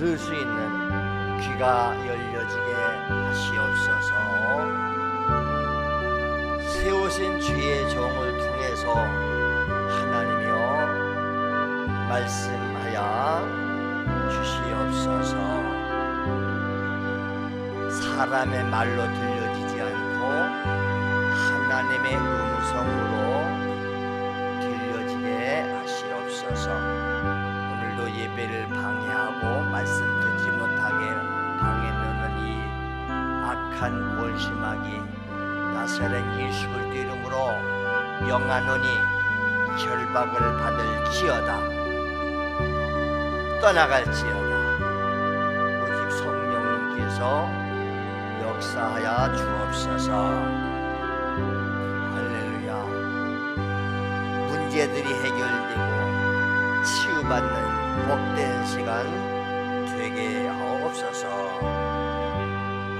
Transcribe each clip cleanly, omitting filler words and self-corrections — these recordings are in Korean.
들을 수 있는 귀가 열려지게 하시옵소서. 세우신 주의 종을 통해서 하나님이여 말씀하여 주시옵소서. 사람의 말로 들려지지 않고 하나님의 음성으로 들려지게 하시옵소서. 오늘도 예배를 방해하고 말씀 듣지 못하게 방해하는 이 악한 원수마귀 나사렛 예수 그리스도 이름으로 명하노니 결박을 받을지어다. 떠나갈지어다. 오직 성령님께서 역사하여 주옵소서. 할렐루야. 문제들이 해결되고 치유받는 복된 시간 되게 하옵소서.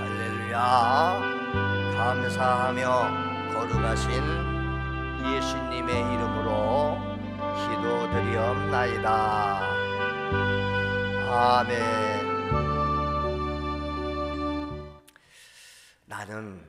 할렐루야. 감사하며 거룩하신 예수님의 이름으로 기도드리옵나이다. 아멘. 나는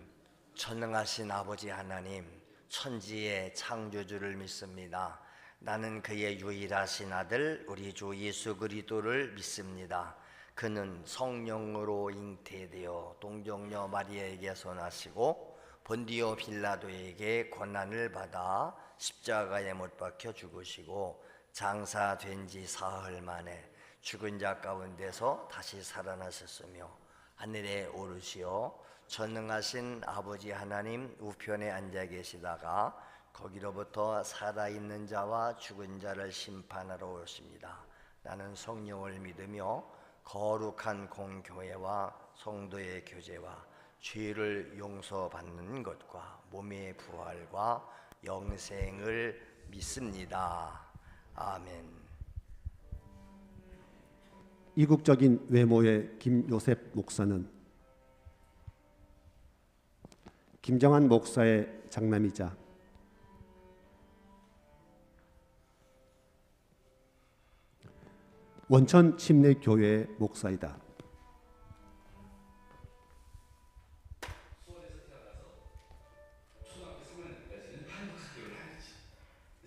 전능하신 아버지 하나님, 천지의 창조주를 믿습니다. 나는 그의 유일하신 아들 우리 주 예수 그리스도를 믿습니다. 그는 성령으로 잉태되어 동정녀 마리아에게서 나시고 본디오 빌라도에게 고난을 받아 십자가에 못 박혀 죽으시고 장사된 지 사흘 만에 죽은 자 가운데서 다시 살아나셨으며 하늘에 오르시어 전능하신 아버지 하나님 우편에 앉아 계시다가 거기로부터 살아있는 자와 죽은 자를 심판하러 오십니다. 나는 성령을 믿으며 거룩한 공교회와 성도의 교제와 죄를 용서받는 것과 몸의 부활과 영생을 믿습니다. 아멘. 이국적인 외모의 김요셉 목사는 김정한 목사의 장남이자 원천 침례교회의 목사이다. 수원에서 태어나서 초등학교 3학년까지는 한국 학교를 다녔지.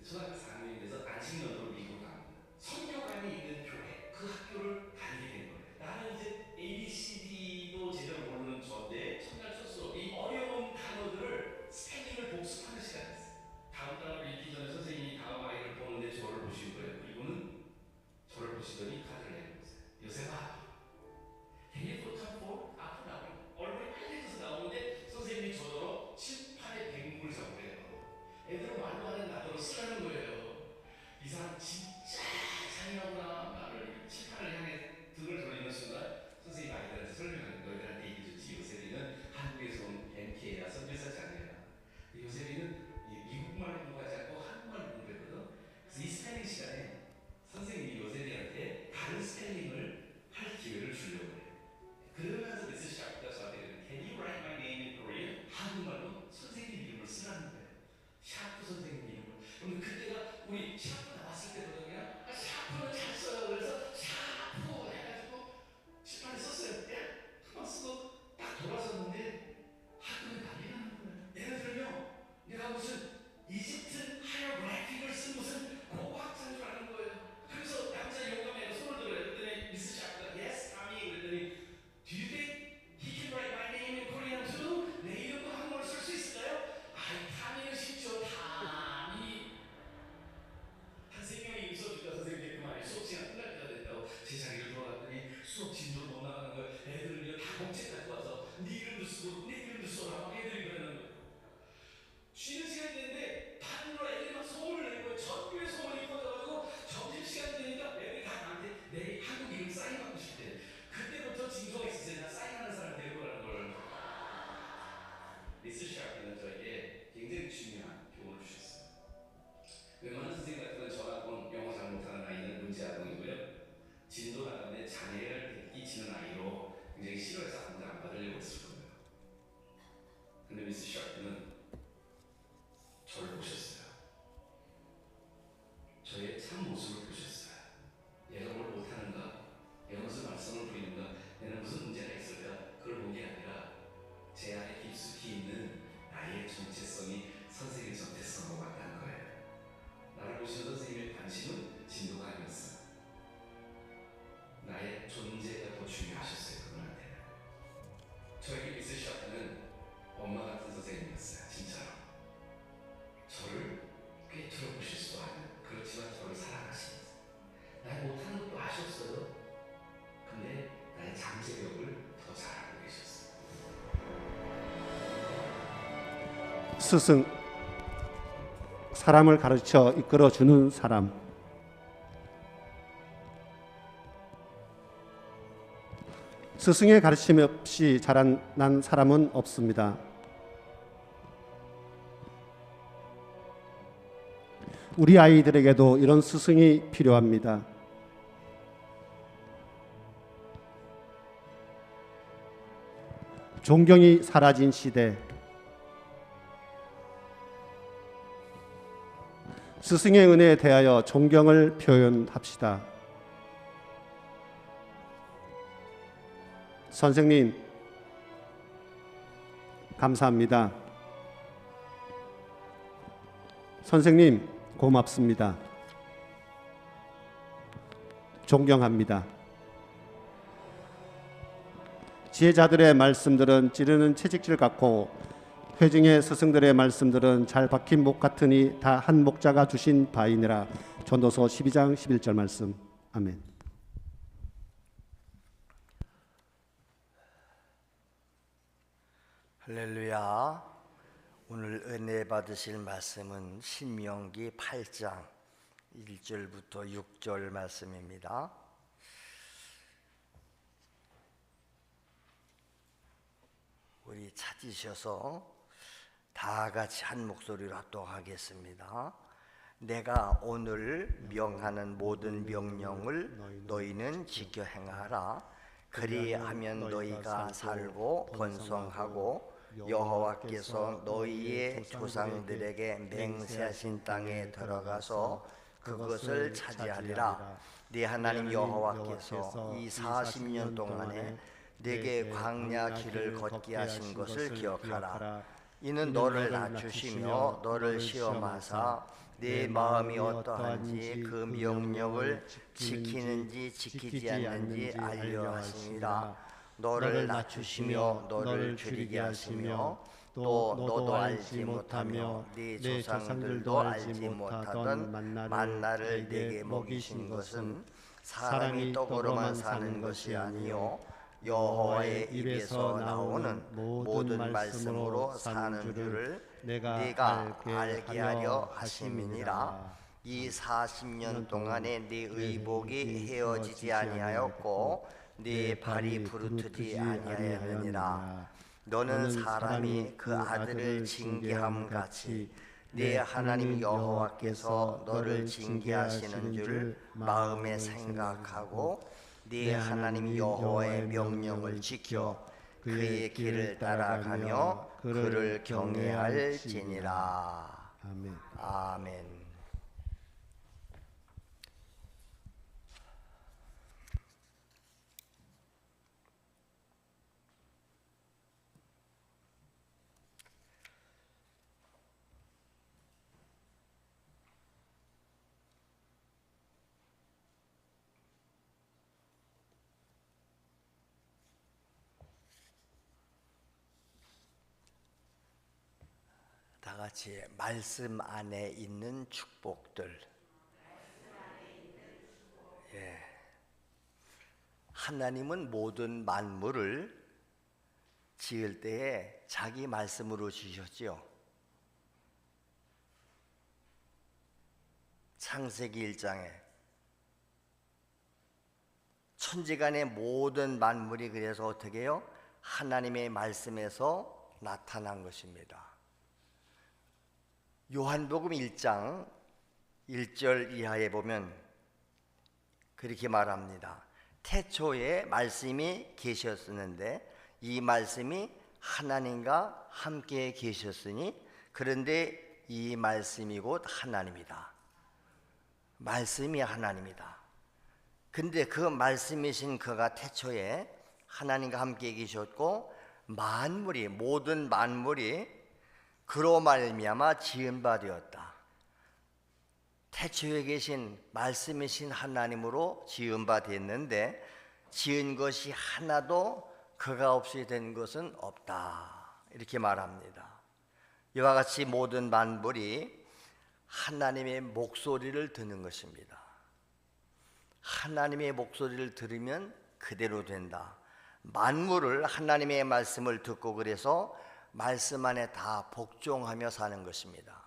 초등학교 4학년이 돼서 안식년으로 미국으로 갑니다. 선교관이 있는 교회, 그 학교를 다니게 된 거예요. 나는 이제 ABCD도 제대로 모르는 저인데 첫날 첫수업 이 어려운 단어들을 스펠링을 복습하는 시간이었어요. 다음 단어를 읽기 전에 선생님이 다음 아이를 보는데 저를 보신 거예요. 그리고는 저를 보시더니 카드를 내밀었어요. 요셉아, Can you put up for? 앞으로 나오는 얼굴이 빨개져서 나오는데 선생님이 저더러 칠판에 백문을 적으래요. 애들은 말로 하는 나더러 쓰라는 거예요. 이 사람 진짜 잔인하구나. 나를 칠판을 향해 등을 돌리는 순간 선생님이 아이들한테 설명하는 거예요. 너희들한테 얘기해줬지. 요셉이는 한국에서 온 MPA야, 선교사 자녀야. 요셉이는 미국말 공부하지 않고 한국말 공부했거든. 그래서 이 스펠링 시간에 선생님이 요셉이한테 다른 스펠링을 할 기회를 주려고 해요. 그러면서 미스 샤프가 저한테 그래요. Can you write my name in Korean? 한국말로 선생님 이름을 쓰라는 거예요. 샤프 선생님 이름을. 그럼 그때가 우리 샤프 나왔을 때거든요. 샤프는 잘 써요. 그래서 샤프 해가지고 칠판에 썼어요. 그만 쓰고 딱 돌아섰는데 학교에 난리 나는 거예요. 예를 들면 내가 무슨 이집트 하이어그래픽을 쓴 무슨 고고학자인 줄 아는 거예요. 그래서 남자 용감해가 손을 들어요. 그랬더니 미스 샤프가 Yes, Tommy. 그랬더니 Do you think he can write my name in Korean too? 내 이름도 한국어로 쓸 수 있을까요? 아이, 타미는 쉽죠. 타미. 한 3명이 웃어주다 선생님께 그만해. 수업 시간 끝날 때가 됐다고 제 자리를 돌아갔더니 수업 진도를 못 나가는 거예요. 애들은요 다 공책 가지고 와서 네 이름도 쓰고 내 이름도 써라 막 애들이 그러는 거예요. 쉬는 시간이 됐는데 반으로 애들이 막 소문을 내는 거예요. 전교에 소문이 퍼져가지고 점심시간 되니까 애들이 다 나한테 내 한국 이름 사인 받고 싶대. 그때부터 징조가 있었어요. 나 사인하는 사람 데리고 가는 걸. 미스 샤프는 저에게 굉장히 중요한 교훈을 주셨어요. 웬만한 선생님 같으면 전학원 영어 잘 못하는 아이는 문제 아동이고요. 진도 나가는데 장애를 끼치는 아이로 굉장히 싫어해서 아무도 안 받으려고 했을 거예요. 근데 미스 샤프는 저를 보셨어요. 저의 참 모습을 보셨어요. 얘가 뭘 못하는가? 영어에서 말씀을 스승, 사람을 가르쳐 이끌어 주는 사람. 스승의 가르침 없이 자란 사람은 없습니다. 우리 아이들에게도 이런 스승이 필요합니다. 존경이 사라진 시대, 스승의 은혜에 대하여 존경을 표현합시다. 선생님, 감사합니다. 선생님, 고맙습니다. 존경합니다. 지혜자들의 말씀들은 찌르는 채찍질 같고 회중의 스승들의 말씀들은 잘 박힌 목 같으니 다 한 목자가 주신 바이니라. 전도서 12장 11절 말씀. 아멘. 할렐루야. 오늘 은혜 받으실 말씀은 신명기 8장 1절부터 6절 말씀입니다. 우리 찾으셔서 다 같이 한 목소리로 합독하겠습니다. 내가 오늘 명하는 모든 명령을 너희는 지켜 행하라. 그리하면 너희가 살고 번성하고 여호와께서 너희의 조상들에게 맹세하신 땅에 들어가서 그것을 차지하리라. 네 하나님 여호와께서 이 40년 동안에 내게 광야 길을 걷게 하신 것을 기억하라. 이는 너를 낮추시며 너를 시험하사 네 마음이 어떠한지 그 명령을 지키는지 지키지 않는지 알려 하시니라. 너를 낮추시며 너를 줄이게 하시며 또 너도 알지 못하며 네 조상들도 알지 못하던 만나를 내게 먹이신 것은 사람이 떡으로만 사는 것이 아니요 여호와의 입에서 나오는 모든 말씀으로 사는 줄을 네가 알게 하려 하심이니라. 이 40년 동안에 네 의복이 헤어지지 아니하였고 네 발이 부르트지 아니하였느니라. 너는 사람이 그 아들을 징계함 같이 네 하나님 여호와께서 너를 징계하시는 줄 마음에 생각하고 네 하나님 여호와의 명령을 지켜 그의 길을 따라가며 그를 경외할지니라. 아멘. 아멘. 다 같이 말씀 안에 있는 축복들. 예. 하나님은 모든 만물을 지을 때에 자기 말씀으로 지으셨지요. 창세기 1장에 천지간의 모든 만물이 그래서 어떻게 해요? 하나님의 말씀에서 나타난 것입니다. 요한복음 1장 1절 이하에 보면 그렇게 말합니다. 태초에 말씀이 계셨었는데 이 말씀이 하나님과 함께 계셨으니 그런데 이 말씀이 곧 하나님이다. 말씀이 하나님이다. 근데 그 말씀이신 그가 태초에 하나님과 함께 계셨고 만물이 모든 만물이 그로 말미암아 지은 바 되었다. 태초에 계신 말씀이신 하나님으로 지은 바 됐는데 지은 것이 하나도 그가 없이 된 것은 없다. 이렇게 말합니다. 이와 같이 모든 만물이 하나님의 목소리를 듣는 것입니다. 하나님의 목소리를 들으면 그대로 된다. 만물을 하나님의 말씀을 듣고 그래서 말씀 안에 다 복종하며 사는 것입니다.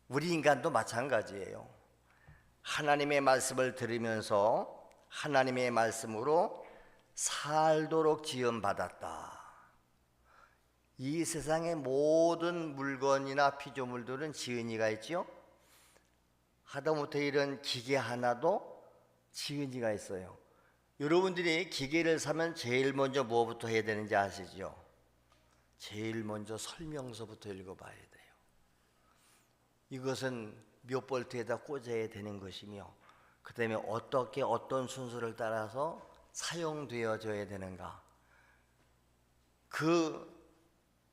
우리 인간도 마찬가지예요. 하나님의 말씀을 들으면서 하나님의 말씀으로 살도록 지음받았다. 이 세상의 모든 물건이나 피조물들은 지은이가 있죠. 하다못해 이런 기계 하나도 지은이가 있어요. 여러분들이 기계를 사면 제일 먼저 뭐부터 해야 되는지 아시죠? 제일 먼저 설명서부터 읽어봐야 돼요. 이것은 몇 볼트에다 꽂아야 되는 것이며 그 다음에 어떻게 어떤 순서를 따라서 사용되어져야 되는가, 그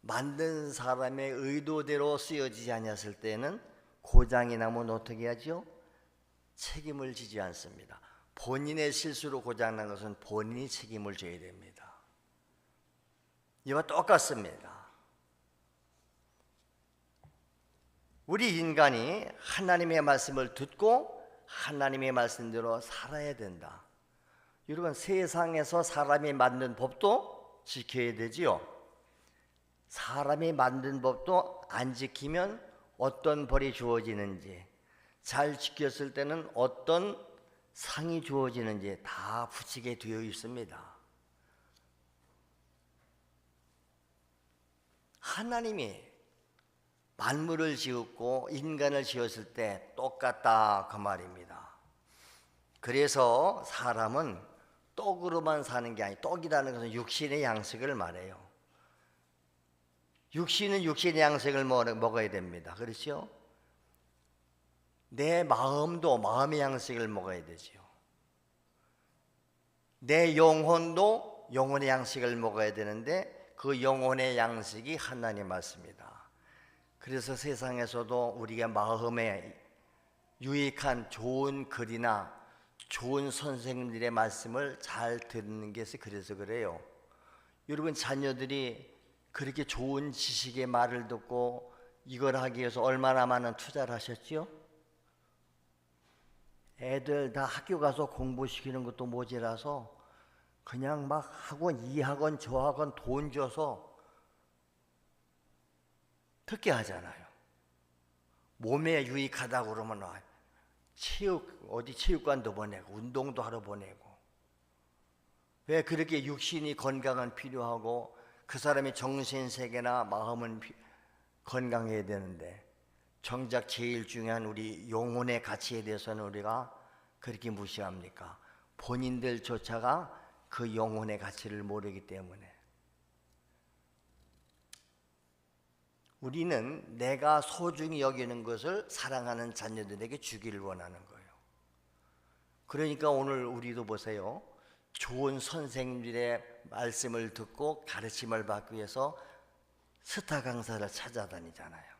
만든 사람의 의도대로 쓰여지지 않았을 때는 고장이 나면 어떻게 하죠? 책임을 지지 않습니다. 본인의 실수로 고장난 것은 본인이 책임을 져야 됩니다. 이와 똑같습니다. 우리 인간이 하나님의 말씀을 듣고 하나님의 말씀대로 살아야 된다. 여러분, 세상에서 사람이 만든 법도 지켜야 되지요. 사람이 만든 법도 안 지키면 어떤 벌이 주어지는지, 잘 지켰을 때는 어떤 상이 주어지는지 다 붙이게 되어 있습니다. 하나님이 만물을 지었고 인간을 지었을 때 똑같다 그 말입니다. 그래서 사람은 떡으로만 사는 게 아니, 떡이라는 것은 육신의 양식을 말해요. 육신은 육신의 양식을 먹어야 됩니다. 그렇죠? 내 마음도 마음의 양식을 먹어야 되죠. 내 영혼도 영혼의 양식을 먹어야 되는데 그 영혼의 양식이 하나님 말씀이다. 그래서 세상에서도 우리가 마음에 유익한 좋은 글이나 좋은 선생님들의 말씀을 잘 듣는 게 그래서 그래요. 여러분, 자녀들이 그렇게 좋은 지식의 말을 듣고 이걸 하기 위해서 얼마나 많은 투자를 하셨죠? 애들 다 학교 가서 공부시키는 것도 모자라서 그냥 막 학원, 이 학원, 저 학원 돈 줘서 듣게 하잖아요. 몸에 유익하다고 그러면 어디 체육관도 보내고 운동도 하러 보내고. 왜 그렇게 육신이 건강은 필요하고 그 사람의 정신세계나 마음은 건강해야 되는데 정작 제일 중요한 우리 영혼의 가치에 대해서는 우리가 그렇게 무시합니까? 본인들조차가 그 영혼의 가치를 모르기 때문에. 우리는 내가 소중히 여기는 것을 사랑하는 자녀들에게 주기를 원하는 거예요. 그러니까 오늘 우리도 보세요. 좋은 선생님들의 말씀을 듣고 가르침을 받기 위해서 스타 강사를 찾아다니잖아요.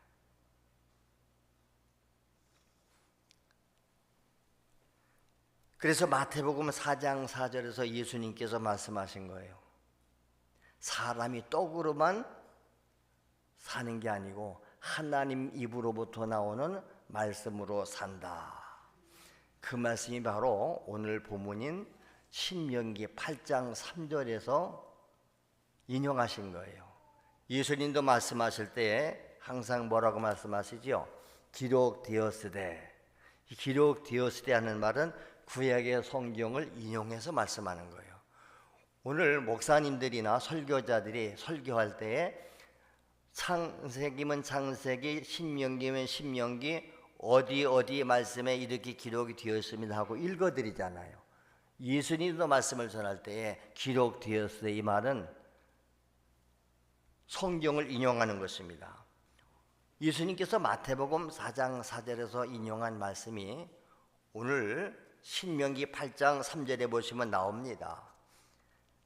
그래서 마태복음 4장 4절에서 예수님께서 말씀하신 거예요. 사람이 떡으로만 사는 게 아니고 하나님 입으로부터 나오는 말씀으로 산다. 그 말씀이 바로 오늘 본문인 신명기 8장 3절에서 인용하신 거예요. 예수님도 말씀하실 때 항상 뭐라고 말씀하시죠? 기록되었으되. 이 기록되었으되 하는 말은 구약의 성경을 인용해서 말씀하는 거예요. 오늘 목사님들이나 설교자들이 설교할 때에 창세기면 창세기, 신명기면 신명기, 어디 말씀에 이렇게 기록이 되었습니다 하고 읽어드리잖아요. 예수님도 말씀을 전할 때에 기록되었으되 이 말은 성경을 인용하는 것입니다. 예수님께서 마태복음 4장 4절에서 인용한 말씀이 오늘 신명기 8장 3절에 보시면 나옵니다.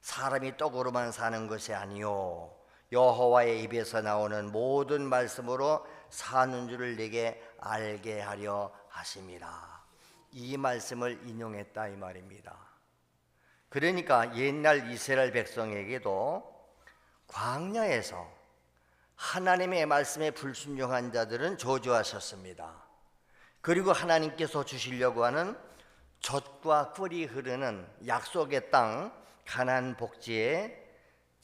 사람이 떡으로만 사는 것이 아니요 여호와의 입에서 나오는 모든 말씀으로 사는 줄을 내게 알게 하려 하심이라. 이 말씀을 인용했다 이 말입니다. 그러니까 옛날 이스라엘 백성에게도 광야에서 하나님의 말씀에 불순종한 자들은 저주하셨습니다. 그리고 하나님께서 주시려고 하는 젖과 꿀이 흐르는 약속의 땅 가나안 복지에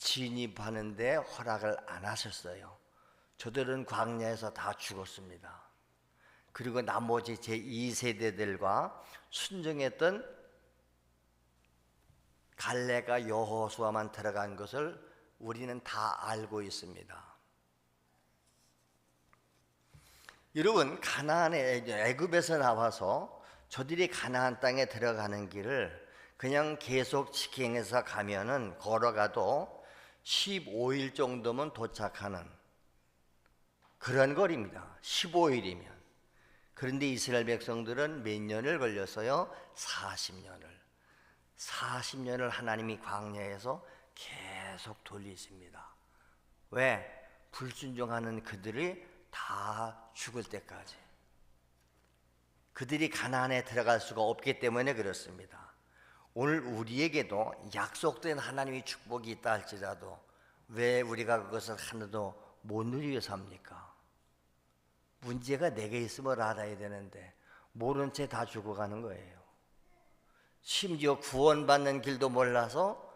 진입하는데 허락을 안 하셨어요. 저들은 광야에서 다 죽었습니다. 그리고 나머지 제2세대들과 순종했던 갈렙과 여호수아만 들어간 것을 우리는 다 알고 있습니다. 여러분, 가나안의 애굽에서 나와서 저들이 가나안 땅에 들어가는 길을 그냥 계속 직행해서 가면은 걸어가도 15일 정도면 도착하는 그런 거리입니다. 15일이면. 그런데 이스라엘 백성들은 몇 년을 걸렸어요? 40년을 하나님이 광야에서 계속 돌리십니다. 왜? 불순종하는 그들이 다 죽을 때까지. 그들이 가나안에 들어갈 수가 없기 때문에 그렇습니다. 오늘 우리에게도 약속된 하나님의 축복이 있다 할지라도 왜 우리가 그것을 하나도 못 누리고 삽니까? 문제가 내게 있음을 알아야 되는데 모른 채 다 죽어가는 거예요. 심지어 구원받는 길도 몰라서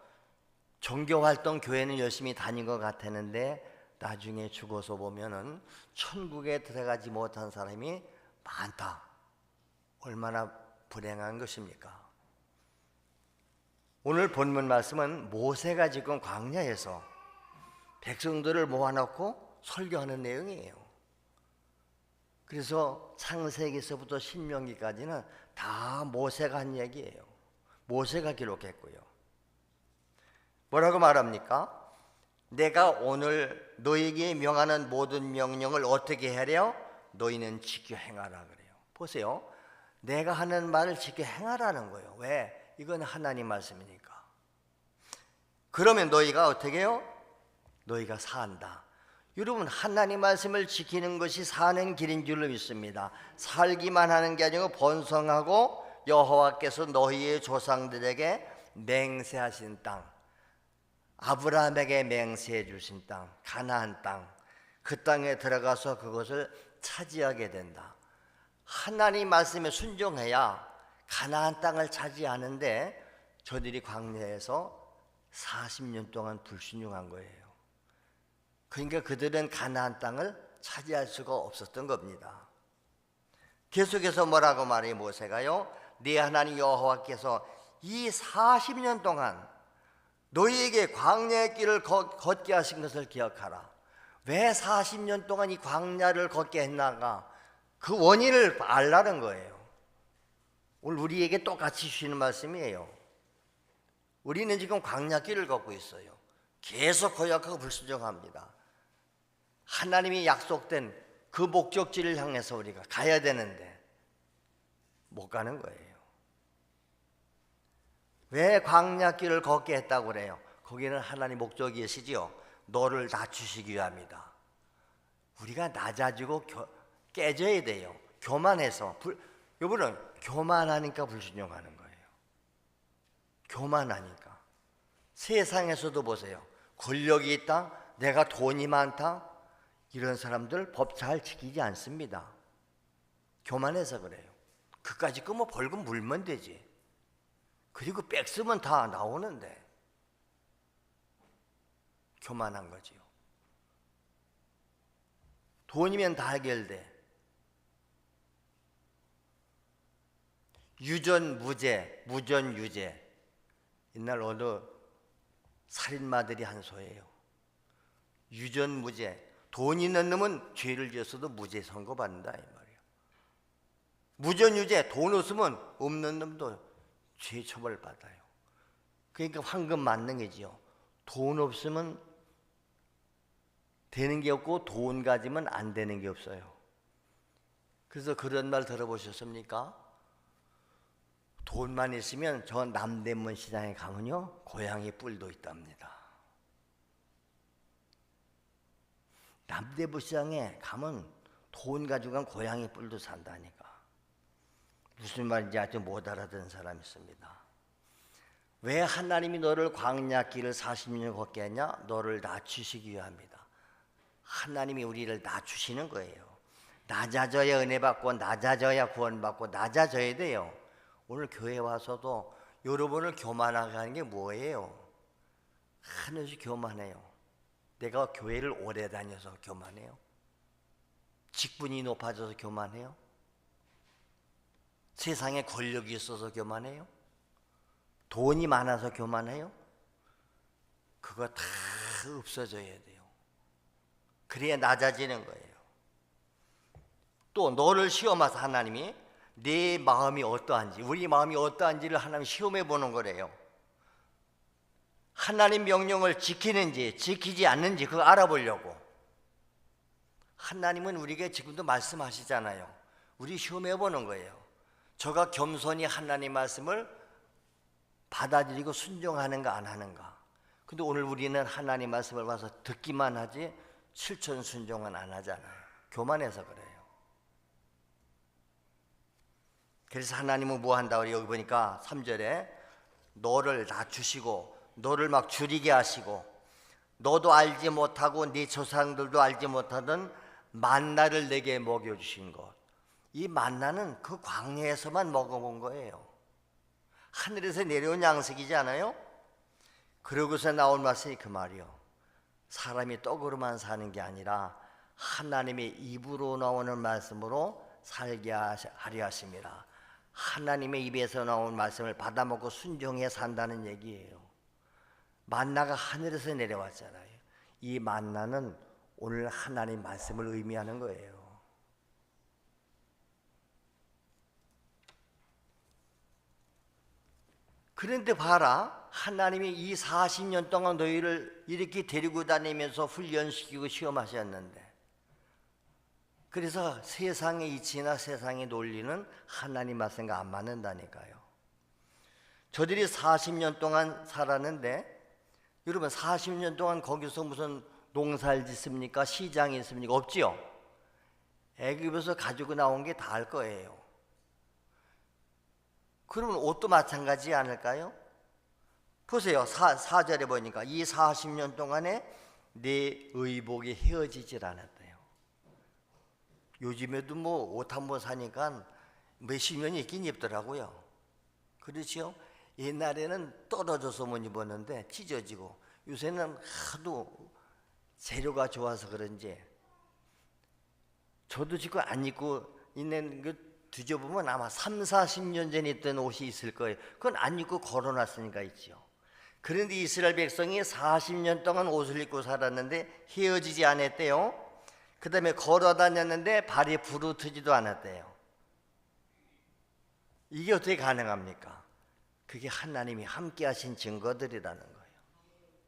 종교활동 교회는 열심히 다닌 것 같았는데 나중에 죽어서 보면은 천국에 들어가지 못한 사람이 많다. 얼마나 불행한 것입니까? 오늘 본문 말씀은 모세가 지금 광야에서 백성들을 모아놓고 설교하는 내용이에요. 그래서 창세기서부터 신명기까지는 다 모세가 한 얘기예요. 모세가 기록했고요. 뭐라고 말합니까? 내가 오늘 너에게 명하는 모든 명령을 어떻게 하려? 너희는 지켜 행하라 그래요. 보세요. 내가 하는 말을 지켜 행하라는 거예요. 왜? 이건 하나님 말씀이니까. 그러면 너희가 어떻게 해요? 너희가 산다. 여러분, 하나님 말씀을 지키는 것이 사는 길인 줄로 믿습니다. 살기만 하는 게 아니고 번성하고 여호와께서 너희의 조상들에게 맹세하신 땅, 아브라함에게 맹세해 주신 땅, 가나안 땅, 그 땅에 들어가서 그것을 차지하게 된다. 하나님 말씀에 순종해야 가나안 땅을 차지하는데 저들이 광야에서 40년 동안 불순종한 거예요. 그러니까 그들은 가나안 땅을 차지할 수가 없었던 겁니다. 계속해서 뭐라고 말해요? 모세가요, 네 하나님 여호와께서 이 40년 동안 너희에게 광야의 길을 걷게 하신 것을 기억하라. 왜 40년 동안 이 광야를 걷게 했나가? 그 원인을 알라는 거예요. 오늘 우리에게 똑같이 주시는 말씀이에요. 우리는 지금 광야길을 걷고 있어요. 계속 고약하고 불순종합니다. 하나님이 약속된 그 목적지를 향해서 우리가 가야 되는데 못 가는 거예요. 왜 광야길을 걷게 했다고 그래요? 거기는 하나님 목적이 계시지요. 너를 낮추시기 위함이다. 우리가 낮아지고 깨져야 돼요. 교만해서. 여러분은 교만하니까 불순종하는 거예요. 교만하니까. 세상에서도 보세요. 권력이 있다, 내가 돈이 많다, 이런 사람들 법 잘 지키지 않습니다. 교만해서 그래요. 그까짓 거 뭐 벌금 물면 되지. 그리고 빽쓰면 다 나오는데 교만한 거지요. 돈이면 다 해결돼. 유전무죄, 무전유죄. 옛날 어느 살인마들이 한 소예요. 유전무죄. 돈 있는 놈은 죄를 지었어도 무죄 선고받는다 이 말이에요. 무전유죄. 돈 없으면 없는 놈도 죄 처벌 받아요. 그러니까 황금 만능이지요. 돈 없으면 되는 게 없고 돈 가지면 안 되는 게 없어요. 그래서 그런 말 들어보셨습니까? 돈만 있으면 저 남대문 시장에 가면요 고양이 뿔도 있답니다. 남대문 시장에 가면 돈 가지고 간 고양이 뿔도 산다니까. 무슨 말인지 아직 못 알아듣는 사람이 있습니다. 왜 하나님이 너를 광야길을 40년 걷게 했냐? 너를 낮추시기 위함이다. 하나님이 우리를 낮추시는 거예요. 낮아져야 은혜 받고 낮아져야 구원받고 낮아져야 돼요. 오늘 교회 와서도 여러분을 교만하게 하는 게 뭐예요? 한없이 교만해요. 내가 교회를 오래 다녀서 교만해요? 직분이 높아져서 교만해요? 세상에 권력이 있어서 교만해요? 돈이 많아서 교만해요? 그거 다 없어져야 돼요. 그래야 낮아지는 거예요. 또 너를 시험하사 하나님이 내 마음이 어떠한지, 우리 마음이 어떠한지를 하나님 시험해 보는 거래요. 하나님 명령을 지키는지 지키지 않는지 그거 알아보려고. 하나님은 우리에게 지금도 말씀하시잖아요. 우리 시험해 보는 거예요. 저가 겸손히 하나님 말씀을 받아들이고 순종하는가 안 하는가. 근데 오늘 우리는 하나님 말씀을 봐서 듣기만 하지 실천 순종은 안 하잖아요. 교만해서 그래요. 그래서 하나님은 뭐 한다고 여기 보니까 3절에 너를 낮추시고 너를 막 줄이게 하시고 너도 알지 못하고 네 조상들도 알지 못하던 만나를 내게 먹여주신 것. 이 만나는 그 광야에서만 먹어본 거예요. 하늘에서 내려온 양식이지 않아요? 그러고서 나온 말씀이 그 말이요. 사람이 떡으로만 사는 게 아니라 하나님의 입으로 나오는 말씀으로 살게 하려 하심이라. 하나님의 입에서 나온 말씀을 받아먹고 순종해 산다는 얘기예요. 만나가 하늘에서 내려왔잖아요. 이 만나는 오늘 하나님 말씀을 의미하는 거예요. 그런데 봐라, 하나님이 이 40년 동안 너희를 이렇게 데리고 다니면서 훈련시키고 시험하셨는데, 그래서 세상의 이치나 세상의 논리는 하나님 말씀과 안 맞는다니까요. 저들이 40년 동안 살았는데, 여러분 40년 동안 거기서 무슨 농사를 짓습니까? 시장이 있습니까? 없지요. 애굽에서 가지고 나온 게 다 할 거예요. 그러면 옷도 마찬가지 않을까요? 보세요. 4절에 보니까 이 40년 동안에 내 의복이 헤어지질 않았대요. 요즘에도 뭐 옷 한 번 사니까 몇십 년이 있긴 입더라고요. 그렇죠? 옛날에는 떨어져서 못 입었는데 찢어지고, 요새는 하도 재료가 좋아서 그런지 저도 지금 안 입고 있는 거 뒤져보면 아마 3, 40년 전에 입던 옷이 있을 거예요. 그건 안 입고 걸어놨으니까 있죠. 그런데 이스라엘 백성이 40년 동안 옷을 입고 살았는데 헤어지지 않았대요. 그 다음에 걸어 다녔는데 발이 부르트지도 않았대요. 이게 어떻게 가능합니까? 그게 하나님이 함께 하신 증거들이라는 거예요.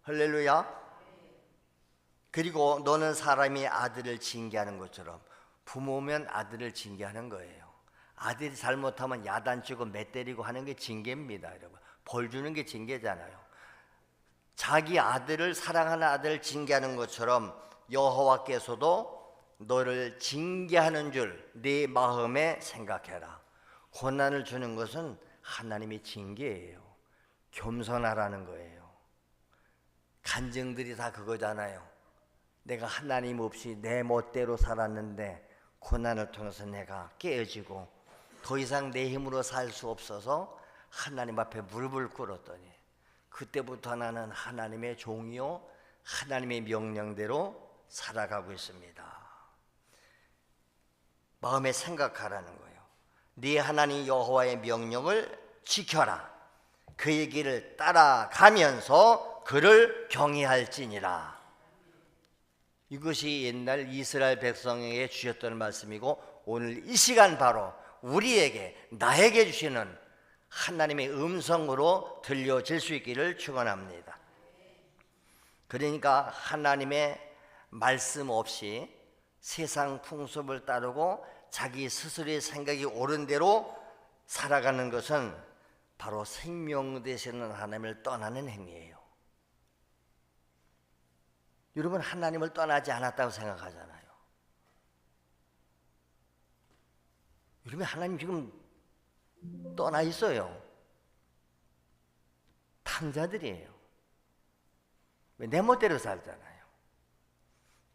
할렐루야. 그리고 너는 사람이 아들을 징계하는 것처럼, 부모면 아들을 징계하는 거예요. 아들이 잘못하면 야단치고 매 때리고 하는 게 징계입니다. 여러분, 벌 주는 게 징계잖아요. 자기 아들을, 사랑하는 아들을 징계하는 것처럼 여호와께서도 너를 징계하는 줄 네 마음에 생각해라. 고난을 주는 것은 하나님의 징계예요. 겸손하라는 거예요. 간증들이 다 그거잖아요. 내가 하나님 없이 내 멋대로 살았는데 고난을 통해서 내가 깨어지고 더 이상 내 힘으로 살 수 없어서 하나님 앞에 무릎을 꿇었더니 그때부터 나는 하나님의 종이요 하나님의 명령대로 살아가고 있습니다. 마음에 생각하라는 거예요. 네 하나님 여호와의 명령을 지켜라. 그의 길을 따라가면서 그를 경외할지니라. 이것이 옛날 이스라엘 백성에게 주셨던 말씀이고, 오늘 이 시간 바로 우리에게, 나에게 주시는 하나님의 음성으로 들려질 수 있기를 축원합니다. 그러니까 하나님의 말씀 없이 세상 풍습을 따르고 자기 스스로의 생각이 옳은 대로 살아가는 것은 바로 생명 되시는 하나님을 떠나는 행위예요. 여러분, 하나님을 떠나지 않았다고 생각하잖아요. 여러분, 하나님 지금 떠나 있어요. 탕자들이에요. 왜? 내 멋대로 살잖아요.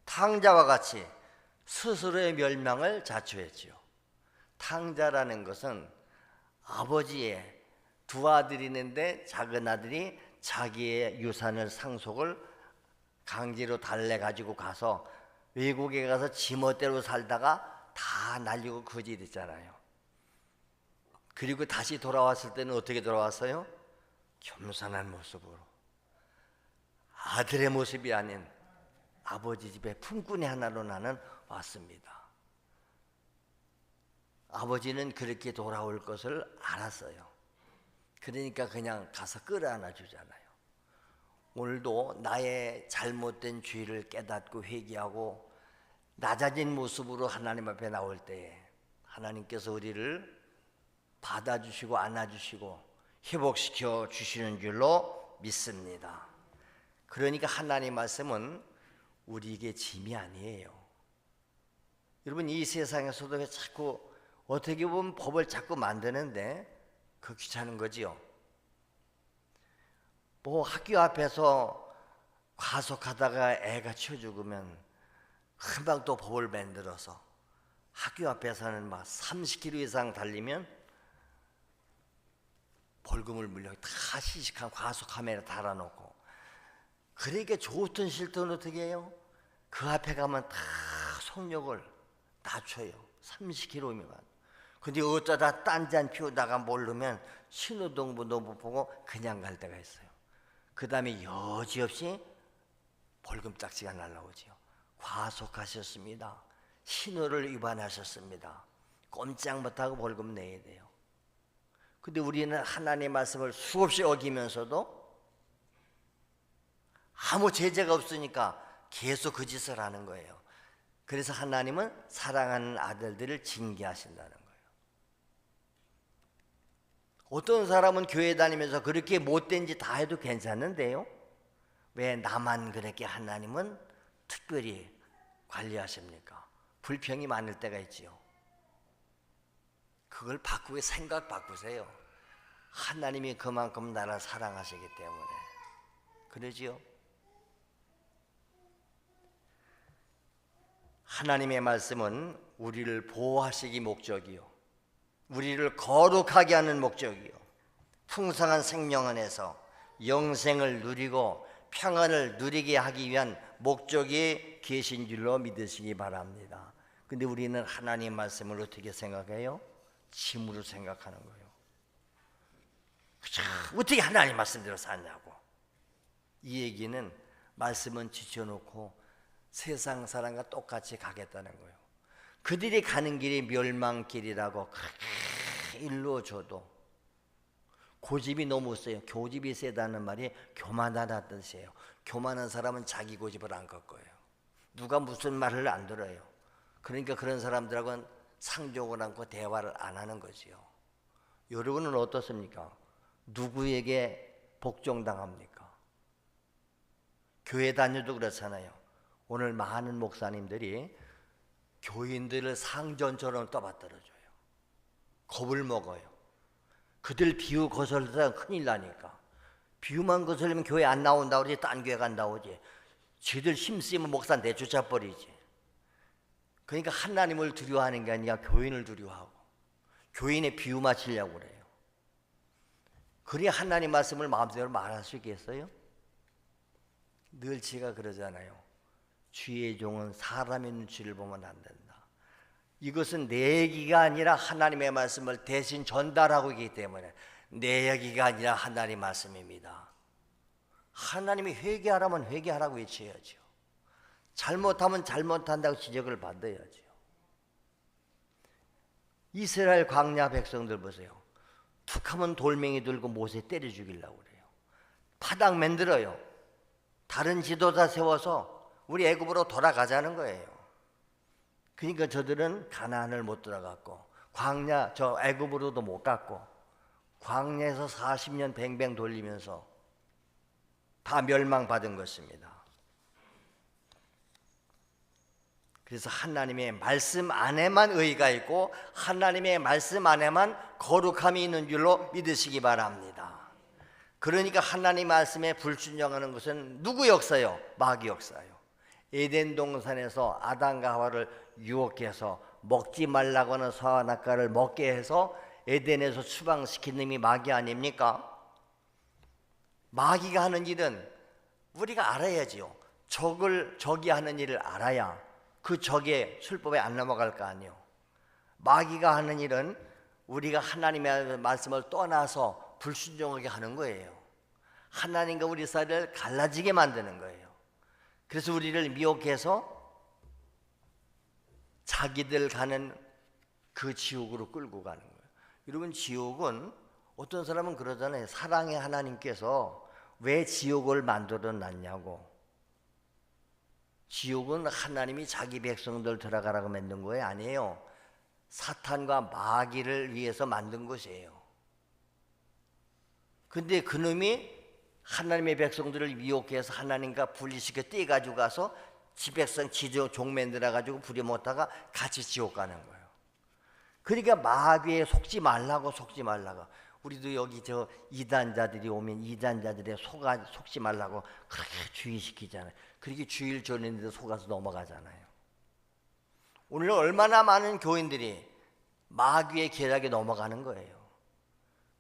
탕자와 같이 스스로의 멸망을 자초했지요. 탕자라는 것은 아버지의 두 아들이 있는데 작은 아들이 자기의 유산을 상속을 강제로 달래 가지고 가서 외국에 가서 지멋대로 살다가 다 날리고 거지 됐잖아요. 그리고 다시 돌아왔을 때는 어떻게 돌아왔어요? 겸손한 모습으로. 아들의 모습이 아닌 아버지 집의 품꾼이 하나로 나는 왔습니다. 아버지는 그렇게 돌아올 것을 알았어요. 그러니까 그냥 가서 끌어안아 주잖아요. 오늘도 나의 잘못된 죄를 깨닫고 회개하고 낮아진 모습으로 하나님 앞에 나올 때에 하나님께서 우리를 받아주시고 안아주시고 회복시켜 주시는 줄로 믿습니다. 그러니까 하나님 말씀은 우리에게 짐이 아니에요. 여러분, 이 세상에서도 왜 자꾸 어떻게 보면 법을 자꾸 만드는데 그 귀찮은 거지요. 뭐 학교 앞에서 과속하다가 애가 치워 죽으면 금방 또 법을 만들어서 학교 앞에서는 막 30km 이상 달리면 벌금을 물려 다 시식한 과속 카메라 달아놓고. 그러니까 좋든 싫든 어떻게 해요? 그 앞에 가면 다 속력을 낮춰요. 30km면. 근데 어쩌다 딴잔 피우다가 모르면 신호등도 못 보고 그냥 갈 때가 있어요. 그 다음에 여지없이 벌금 딱지가 날라오지요. 과속하셨습니다. 신호를 위반하셨습니다. 꼼짝 못하고 벌금 내야 돼요. 근데 우리는 하나님의 말씀을 수없이 어기면서도 아무 제재가 없으니까 계속 그 짓을 하는 거예요. 그래서 하나님은 사랑하는 아들들을 징계하신다는 거예요. 어떤 사람은 교회 다니면서 그렇게 못된 짓 다 해도 괜찮은데요, 왜 나만 그렇게 하나님은 특별히 관리하십니까? 불평이 많을 때가 있지요. 그걸 바꾸고 생각 바꾸세요. 하나님이 그만큼 나를 사랑하시기 때문에 그러지요. 하나님의 말씀은 우리를 보호하시기 목적이요, 우리를 거룩하게 하는 목적이요, 풍성한 생명 안에서 영생을 누리고 평안을 누리게 하기 위한 목적이 계신 줄로 믿으시기 바랍니다. 근데 우리는 하나님의 말씀을 어떻게 생각해요? 짐으로 생각하는 거예요. 그쵸? 어떻게 하나님 말씀대로 사냐고. 이 얘기는 말씀은 지켜놓고 세상 사람과 똑같이 가겠다는 거예요. 그들이 가는 길이 멸망길이라고 그렇게 일러줘도 고집이 너무 세요. 교집이 세다는 말이 교만하다는 뜻이에요. 교만한 사람은 자기 고집을 안 걸 거예요. 누가 무슨 말을 안 들어요. 그러니까 그런 사람들하고는 상종을 않고 대화를 안 하는 거지요. 여러분은 어떻습니까? 누구에게 복종당합니까? 교회 다녀도 그렇잖아요. 오늘 많은 목사님들이 교인들을 상전처럼 떠받들어줘요. 겁을 먹어요. 그들 비유 거슬러서 큰일 나니까. 비유만 거슬리면 교회 안 나온다고 그러지, 딴 교회 간다고 그러지. 지들 힘쓰면 목사 내쫓아 버리지. 그러니까 하나님을 두려워하는 게 아니라 교인을 두려워하고 교인의 비유 맞추려고 그래요. 그래야 하나님 말씀을 마음대로 말할 수 있겠어요? 늘 제가 그러잖아요. 주의 종은 사람의 눈치를 보면 안 된다. 이것은 내 얘기가 아니라 하나님의 말씀을 대신 전달하고 있기 때문에 내 얘기가 아니라 하나님의 말씀입니다. 하나님이 회개하라면 회개하라고 외쳐야죠. 잘못하면 잘못한다고 지적을 받아야죠. 이스라엘 광야 백성들 보세요. 툭하면 돌멩이 들고 모세 때려 죽이려고 그래요. 파당 만들어요. 다른 지도자 세워서 우리 애굽으로 돌아가자는 거예요. 그러니까 저들은 가나안을 못 들어갔고 광야 저 애굽으로도 못 갔고 광야에서 40년 뱅뱅 돌리면서 다 멸망받은 것입니다. 그래서 하나님의 말씀 안에만 의가 있고 하나님의 말씀 안에만 거룩함이 있는 줄로 믿으시기 바랍니다. 그러니까 하나님 말씀에 불순종하는 것은 누구 역사요? 마귀 역사요. 에덴 동산에서 아담과 하와를 유혹해서 먹지 말라고 하는 선악과를 먹게 해서 에덴에서 추방시킨 놈이 마귀 아닙니까? 마귀가 하는 일은 우리가 알아야지요. 적이 하는 일을 알아야 그 적의 술법에 안 넘어갈 거 아니에요. 마귀가 하는 일은 우리가 하나님의 말씀을 떠나서 불순종하게 하는 거예요. 하나님과 우리 사이를 갈라지게 만드는 거예요. 그래서 우리를 미혹해서 자기들 가는 그 지옥으로 끌고 가는 거예요. 여러분, 지옥은 어떤 사람은 그러잖아요. 사랑의 하나님께서 왜 지옥을 만들어 놨냐고. 지옥은 하나님이 자기 백성들 들어가라고 만든 거예요? 아니에요. 사탄과 마귀를 위해서 만든 것이에요. 근데 그놈이 하나님의 백성들을 미혹해서 하나님과 분리시켜 떼가지고 가서 지 백성 종 만들어 가지고 부려먹다가 같이 지옥 가는 거예요. 그러니까 마귀에 속지 말라고. 우리도 여기 저 이단자들이 오면 이단자들의 속지 말라고 그렇게 주의시키잖아요. 그렇게 주의를 줬는데도 속아서 넘어가잖아요. 오늘 얼마나 많은 교인들이 마귀의 계략에 넘어가는 거예요.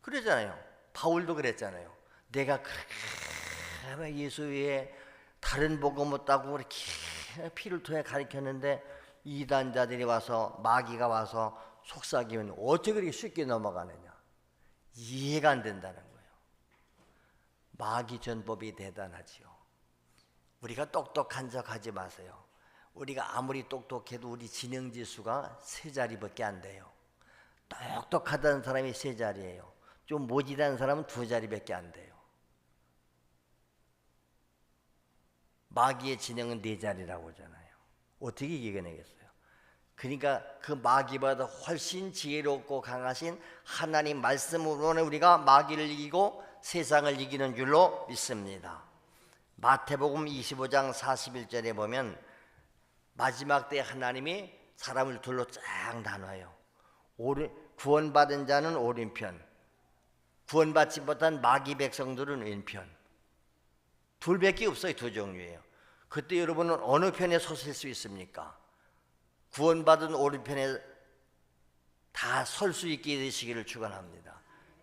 그러잖아요. 바울도 그랬잖아요. 내가 그렇게 예수 외에 다른 복음 없다고 그렇게 피를 통해 가르쳤는데 이단자들이 와서, 마귀가 와서 속삭이면 어떻게 그렇게 쉽게 넘어가느냐. 이해가 안 된다는 거예요. 마귀 전법이 대단하지요. 우리가 똑똑한 척 하지 마세요. 우리가 아무리 똑똑해도 우리 지능지수가 3자리밖에 안 돼요. 똑똑하다는 사람이 3자리예요. 좀 모질한 사람은 2자리밖에 안 돼요. 마귀의 지능은 4자리라고 하잖아요. 어떻게 이겨내겠어요? 그러니까 그 마귀보다 훨씬 지혜롭고 강하신 하나님 말씀으로는 우리가 마귀를 이기고 세상을 이기는 줄로 믿습니다. 마태복음 25장 41절에 보면 마지막 때 하나님이 사람을 둘로 쫙 나눠요. 구원받은 자는 오른편, 구원받지 못한 마귀 백성들은 왼편. 둘밖에 없어요. 2종류예요. 그때 여러분은 어느 편에 서실 수 있습니까? 구원받은 오른편에 다 설 수 있게 되시기를 축원합니다.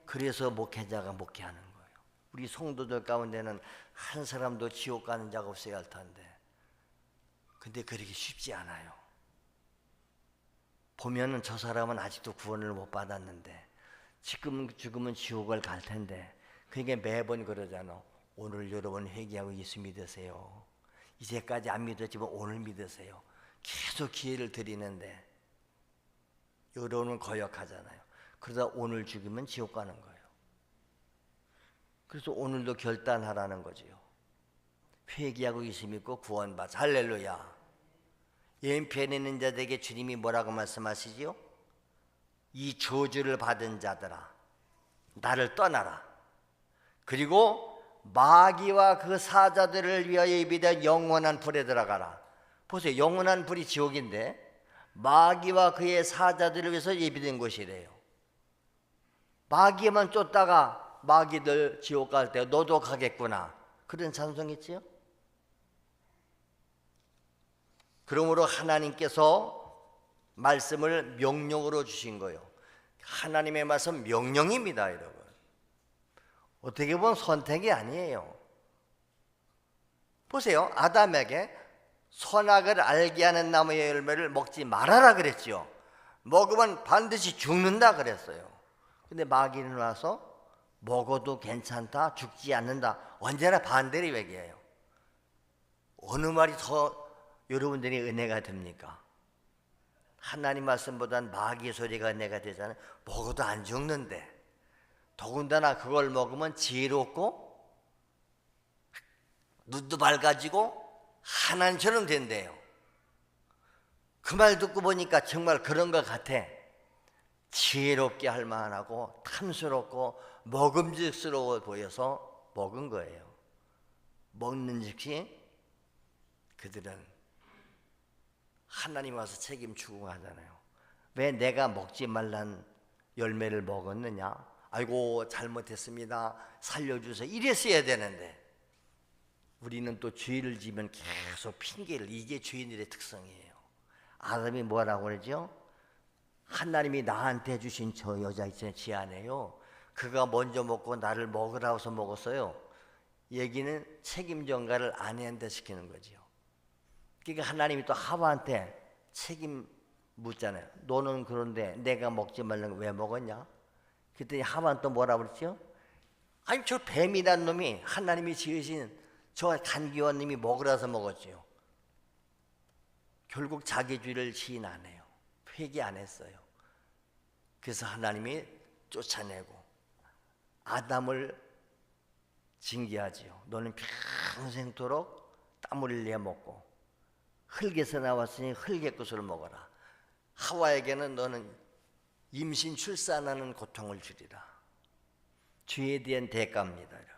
그래서 목회자가 목회하는 거예요. 우리 성도들 가운데는 한 사람도 지옥 가는 자가 없어야 할 텐데, 근데 그러기 쉽지 않아요. 보면은 저 사람은 아직도 구원을 못 받았는데 지금 죽으면 지옥을 갈 텐데, 그러니까 매번 그러잖아. 오늘 여러분 회개하고 예수 믿으세요. 이제까지 안 믿었지만 오늘 믿으세요. 계속 기회를 드리는데 여러분은 거역하잖아요. 그러다 오늘 죽으면 지옥 가는 거예요. 그래서 오늘도 결단하라는 거지요. 회개하고 예수 믿고 구원받아. 할렐루야. 왼편에 있는 자들에게 주님이 뭐라고 말씀하시지요? 이 저주를 받은 자들아, 나를 떠나라. 그리고 마귀와 그 사자들을 위하여 예비된 영원한 불에 들어가라. 보세요. 영원한 불이 지옥인데 마귀와 그의 사자들을 위해서 예비된 곳이래요. 마귀만 쫓다가 마귀들 지옥 갈 때 너도 가겠구나, 그런 찬송했지요? 그러므로 하나님께서 말씀을 명령으로 주신 거예요. 하나님의 말씀 명령입니다, 여러분. 어떻게 보면 선택이 아니에요. 보세요. 아담에게 선악을 알게 하는 나무의 열매를 먹지 말아라 그랬죠. 먹으면 반드시 죽는다 그랬어요. 근데 마귀는 와서 먹어도 괜찮다, 죽지 않는다, 언제나 반대를 얘기해요. 어느 말이 더 여러분들이 은혜가 됩니까? 하나님 말씀보다는 마귀의 소리가 은혜가 되잖아요. 먹어도 안 죽는데, 더군다나 그걸 먹으면 지혜롭고 눈도 밝아지고 하나님처럼 된대요. 그 말 듣고 보니까 정말 그런 것 같아. 지혜롭게 할 만하고 탐스럽고 먹음직스러워 보여서 먹은 거예요. 먹는 즉시 그들은 하나님 와서 책임지고 하잖아요. 왜 내가 먹지 말란 열매를 먹었느냐? 아이고 잘못했습니다, 살려주세요, 이랬어야 되는데 우리는 또 죄를 지면 계속 핑계를. 이게 죄인들의 특성이에요. 아담이 뭐라고 그러죠? 하나님이 나한테 주신 저 여자 있잖아요, 지 아내요, 그가 먼저 먹고 나를 먹으라고 해서 먹었어요. 얘기는 책임 전가를 아내한테 시키는 거지요. 그러니까 하나님이 또 하와한테 책임 묻잖아요. 너는 그런데 내가 먹지 말라는 거 왜 먹었냐? 그랬더니 하와는 또 뭐라 그랬죠? 아니 저 뱀이란 놈이 하나님이 지으신 저 간기원 놈이 먹으라서 먹었지요. 결국 자기 죄를 시인 안 해요. 회개 안 했어요. 그래서 하나님이 쫓아내고 아담을 징계하지요. 너는 평생토록 땀 흘려 먹고 흙에서 나왔으니 흙의 것을 먹어라. 하와에게는 너는 임신 출산하는 고통을 주리라. 죄에 대한 대가입니다, 여러분.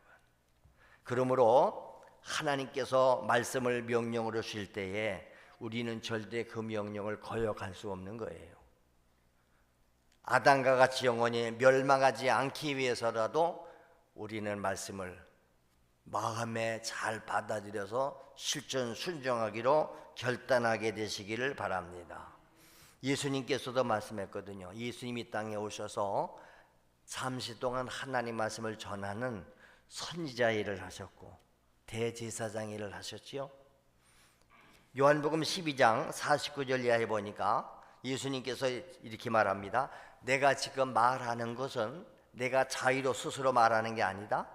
그러므로 하나님께서 말씀을 명령으로 주실 때에 우리는 절대 그 명령을 거역할 수 없는 거예요. 아담과 같이 영원히 멸망하지 않기 위해서라도 우리는 말씀을 마음에 잘 받아들여서 실천 순종하기로 결단하게 되시기를 바랍니다. 예수님께서도 말씀했거든요. 예수님이 땅에 오셔서 잠시 동안 하나님 말씀을 전하는 선지자 일을 하셨고 대제사장 일을 하셨지요. 요한복음 12장 49절 이하에 보니까 예수님께서 이렇게 말합니다. 내가 지금 말하는 것은 내가 자의로 스스로 말하는 게 아니다.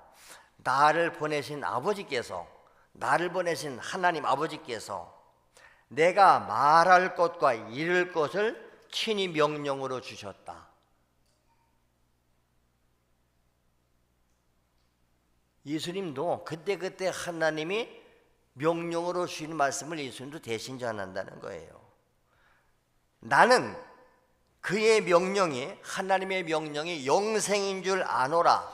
나를 보내신 아버지께서, 나를 보내신 하나님 아버지께서 내가 말할 것과 이룰 것을 친히 명령으로 주셨다. 예수님도 그때그때 하나님이 명령으로 주신 말씀을 예수님도 대신 전한다는 거예요. 나는 그의 명령이, 하나님의 명령이 영생인 줄 아노라.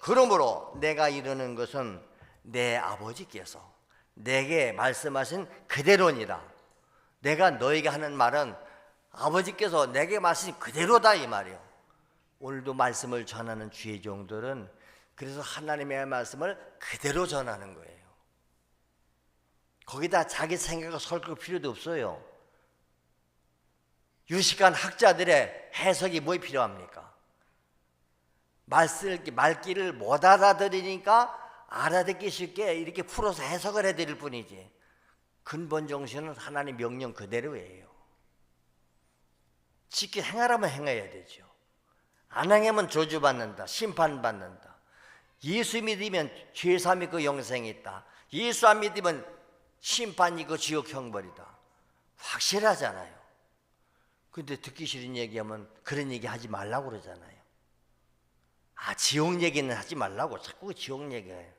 그러므로 내가 이루는 것은 내 아버지께서 내게 말씀하신 그대로니라. 내가 너에게 하는 말은 아버지께서 내게 말씀하신 그대로다 이 말이요. 오늘도 말씀을 전하는 주의 종들은 그래서 하나님의 말씀을 그대로 전하는 거예요. 거기다 자기 생각을 섞을 필요도 없어요. 유식한 학자들의 해석이 뭐 필요합니까? 말귀를 못 알아들으니까 알아듣기 쉽게 이렇게 풀어서 해석을 해드릴 뿐이지 근본 정신은 하나님 명령 그대로예요. 지키 행하라면 행해야 되죠. 안 행하면 저주받는다, 심판받는다. 예수 믿으면 죄사함이 그 영생이 있다. 예수 안 믿으면 심판이 그 지옥 형벌이다. 확실하잖아요. 근데 듣기 싫은 얘기하면 그런 얘기 하지 말라고 그러잖아요. 아, 지옥 얘기는 하지 말라고. 자꾸 지옥 얘기해요.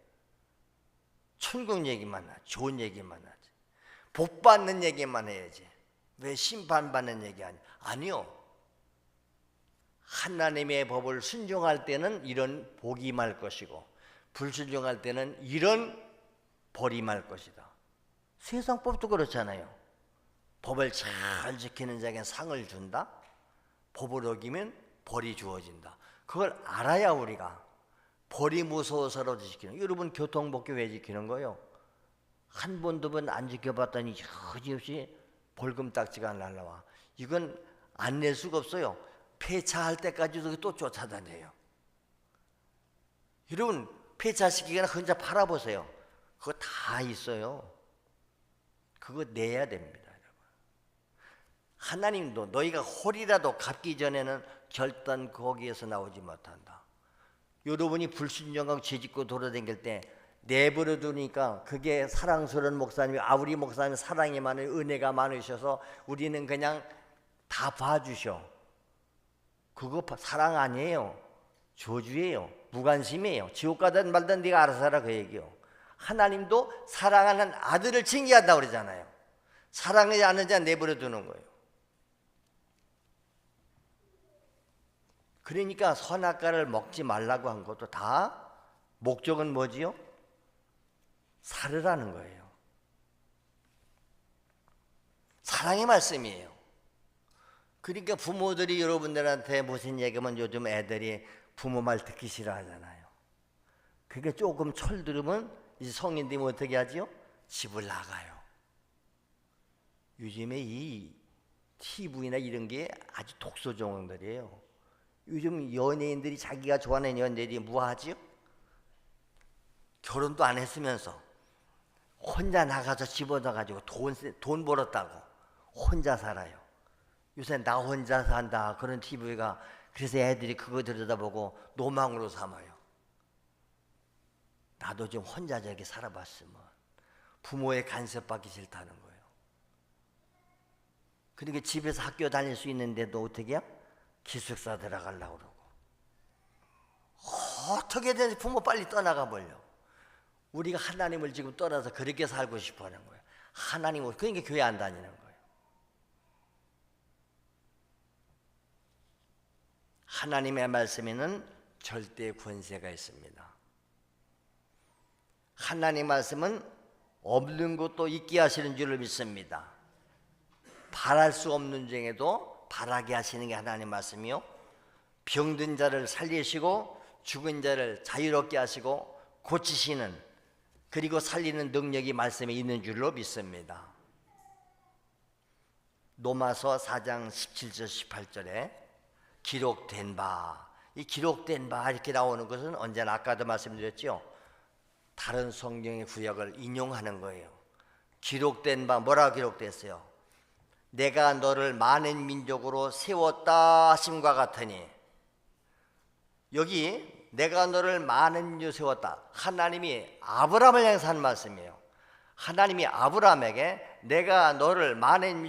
천국 얘기만 하지, 좋은 얘기만 하지. 복 받는 얘기만 해야지. 왜 심판받는 얘기 아니야? 아니요. 하나님의 법을 순종할 때는 이런 복이 임할 것이고 불순종할 때는 이런 벌이 임할 것이다. 세상 법도 그렇잖아요. 법을 잘 지키는 자에게 상을 준다. 법을 어기면 벌이 주어진다. 그걸 알아야 우리가 벌이 무서워서라도 지키는. 여러분 교통법규 왜 지키는 거예요? 한 번, 두 번 안 지켜봤더니 여지없이 벌금 딱지가 날라와. 이건 안 낼 수가 없어요. 폐차할 때까지도 또 쫓아다녀요. 여러분 폐차시키거나 혼자 팔아보세요. 그거 다 있어요. 그거 내야 됩니다. 여러분. 하나님도 너희가 홀이라도 갚기 전에는 결단 거기에서 나오지 못한다. 여러분이 불순종하고 죄짓고 돌아다닐 때 내버려 두니까 그게 사랑스러운 목사님이, 우리 목사님 사랑이 많은 은혜가 많으셔서 우리는 그냥 다 봐주셔. 그거 사랑 아니에요. 저주예요. 무관심이에요. 지옥 가든 말든 네가 알아서 하라 그 얘기요. 하나님도 사랑하는 아들을 징계한다고 그러잖아요. 사랑하지 않는 자 내버려 두는 거예요. 그러니까 선악과를 먹지 말라고 한 것도 다 목적은 뭐지요? 살으라는 거예요. 사랑의 말씀이에요. 그러니까 부모들이 여러분들한테 무슨 얘기하면 요즘 애들이 부모 말 듣기 싫어하잖아요. 그게 조금 철들으면 이제 성인들이 어떻게 하지요? 집을 나가요. 요즘에 이 TV나 이런 게 아주 독소정원들이에요. 요즘 연예인들이 자기가 좋아하는 연예인들이 뭐 하지요? 결혼도 안 했으면서 혼자 나가서 집어넣어가지고 돈 벌었다고 혼자 살아요. 요새 나 혼자 산다 그런 TV가, 그래서 애들이 그거 들여다보고 노망으로 삼아요. 나도 좀 혼자 저렇게 살아봤으면. 부모의 간섭받기 싫다는 거예요. 그러니까 집에서 학교 다닐 수 있는데도 어떻게 해요? 기숙사 들어가려고 그러고. 어떻게든 부모 빨리 떠나가 버려. 우리가 하나님을 지금 떠나서 그렇게 살고 싶어 하는 거예요. 하나님을, 그러니까 교회 안 다니는 거예요. 하나님의 말씀에는 절대 권세가 있습니다. 하나님 말씀은 없는 것도 있게 하시는 줄을 믿습니다. 바랄 수 없는 중에도 바라게 하시는 게 하나님 말씀이요. 병든 자를 살리시고 죽은 자를 자유롭게 하시고 고치시는, 그리고 살리는 능력이 말씀에 있는 줄로 믿습니다. 로마서 4장 17절 18절에 기록된 바, 이 기록된 바 이렇게 나오는 것은 언제나 아까도 말씀드렸죠. 다른 성경의 구약을 인용하는 거예요. 기록된 바, 뭐라고 기록됐어요? 내가 너를 많은 민족으로 세웠다 하심과 같으니, 여기 내가 너를 많은 민족으로 세웠다, 하나님이 아브라함을 향해서 한 말씀이에요. 하나님이 아브라함에게 내가 너를 많은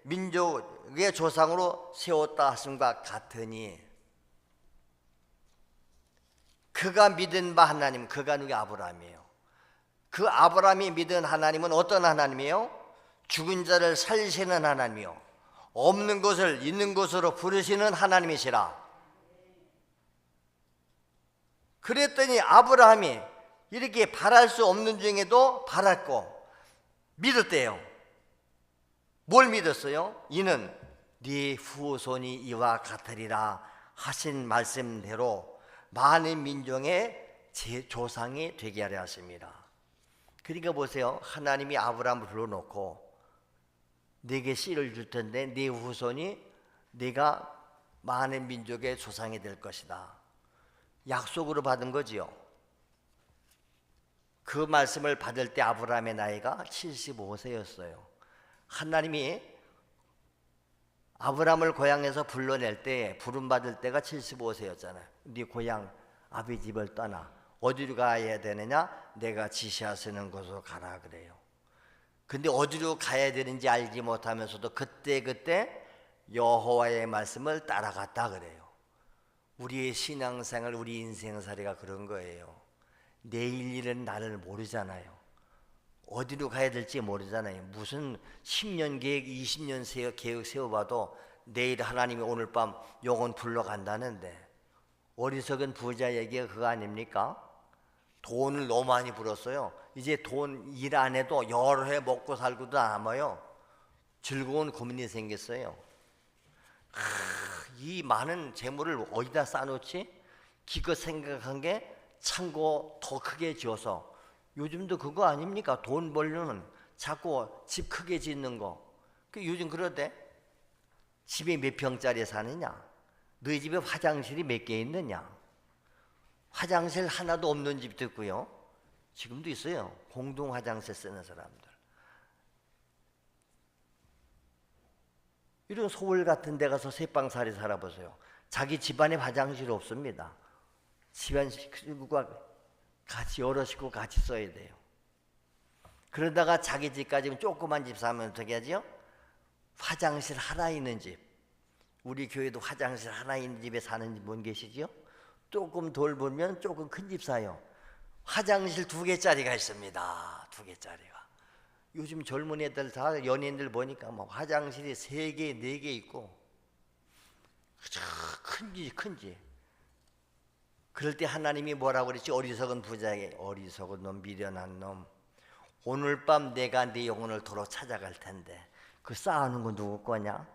민족의 조상으로 세웠다 하심과 같으니, 그가 믿은 바 하나님, 그가 누구? 아브라함이에요. 그 아브라함이 믿은 하나님은 어떤 하나님이에요? 죽은 자를 살리시는 하나님이요, 없는 것을 있는 것으로 부르시는 하나님이시라. 그랬더니 아브라함이 이렇게 바랄 수 없는 중에도 바랐고 믿었대요. 뭘 믿었어요? 이는 네 후손이 이와 같으리라 하신 말씀대로 많은 민족의 조상이 되게 하려 하십니다. 그러니까 보세요. 하나님이 아브라함을 불러놓고 네게 씨를 줄 텐데 네 후손이 네가 많은 민족의 조상이 될 것이다. 약속으로 받은 거지요. 그 말씀을 받을 때 아브라함의 나이가 75세였어요. 하나님이 아브라함을 고향에서 불러낼 때, 부름받을 때가 75세였잖아요. 네 고향 아비 집을 떠나 어디로 가야 되느냐? 내가 지시하시는 곳으로 가라 그래요. 근데 어디로 가야 되는지 알지 못하면서도 그때 여호와의 말씀을 따라갔다 그래요. 우리의 신앙생활, 우리 인생살이가 그런 거예요. 내일 일은 나를 모르잖아요. 어디로 가야 될지 모르잖아요. 무슨 10년 계획, 20년 계획 세워봐도 내일 하나님이 오늘 밤 영혼 불러간다는데, 어리석은 부자 얘기가 그거 아닙니까? 돈을 너무 많이 벌었어요. 이제 돈 일 안 해도 여러 해 먹고 살고도 남아요. 즐거운 고민이 생겼어요. 이 많은 재물을 어디다 쌓아놓지? 기껏 생각한 게 창고 더 크게 지어서, 요즘도 그거 아닙니까? 돈 벌려는 자꾸 집 크게 짓는 거. 요즘 그러대. 집에 몇 평짜리 사느냐? 너희 집에 화장실이 몇 개 있느냐? 화장실 하나도 없는 집도 있고요. 지금도 있어요. 공동 화장실 쓰는 사람들. 이런 서울 같은 데 가서 새빵살이 살아보세요. 자기 집안에 화장실 없습니다. 집안 식구가 같이, 여러 식구 같이 써야 돼요. 그러다가 자기 집까지 조그만 집 사면 어떻게 하죠? 화장실 하나 있는 집. 우리 교회도 화장실 하나 있는 집에 사는 분 계시죠? 조금 덜 벌면 조금 큰 집 사요. 화장실 2개짜리가 있습니다. 2개짜리가. 요즘 젊은 애들 다 연예인들 보니까 뭐 화장실이 3개, 4개 있고 큰 집. 그럴 때 하나님이 뭐라고 그랬지? 어리석은 부자에게, 어리석은 놈, 미련한 놈, 오늘 밤 내가 네 영혼을 도로 찾아갈 텐데 그 쌓아놓은 건 누구 거냐?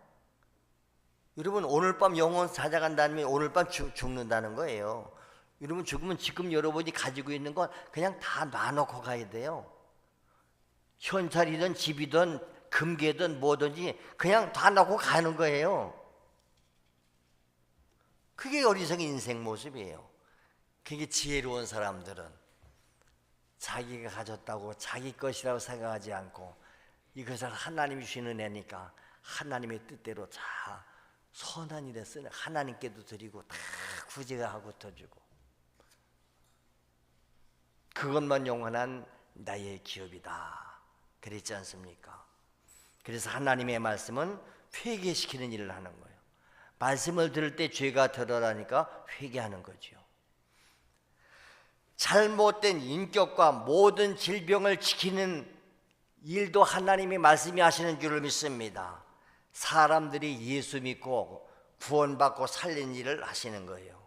여러분, 오늘 밤 영혼 찾아간다는 오늘 밤 죽는다는 거예요. 여러분, 죽으면 지금 여러분이 가지고 있는 건 그냥 다 놔놓고 가야 돼요. 현찰이든 집이든 금괴든 뭐든지 그냥 다 놔놓고 가는 거예요. 그게 어리석은 인생 모습이에요. 그게 지혜로운 사람들은 자기가 가졌다고 자기 것이라고 생각하지 않고 이것을 하나님이 주시는 은혜니까 하나님의 뜻대로 다 선한 일에 쓰는, 하나님께도 드리고 다 구제하고 터주고, 그것만 영원한 나의 기업이다 그랬지 않습니까? 그래서 하나님의 말씀은 회개시키는 일을 하는 거예요. 말씀을 들을 때 죄가 드러나니까 회개하는 거죠. 잘못된 인격과 모든 질병을 지키는 일도 하나님이 말씀이 하시는 줄을 믿습니다. 사람들이 예수 믿고 구원받고 살린 일을 하시는 거예요.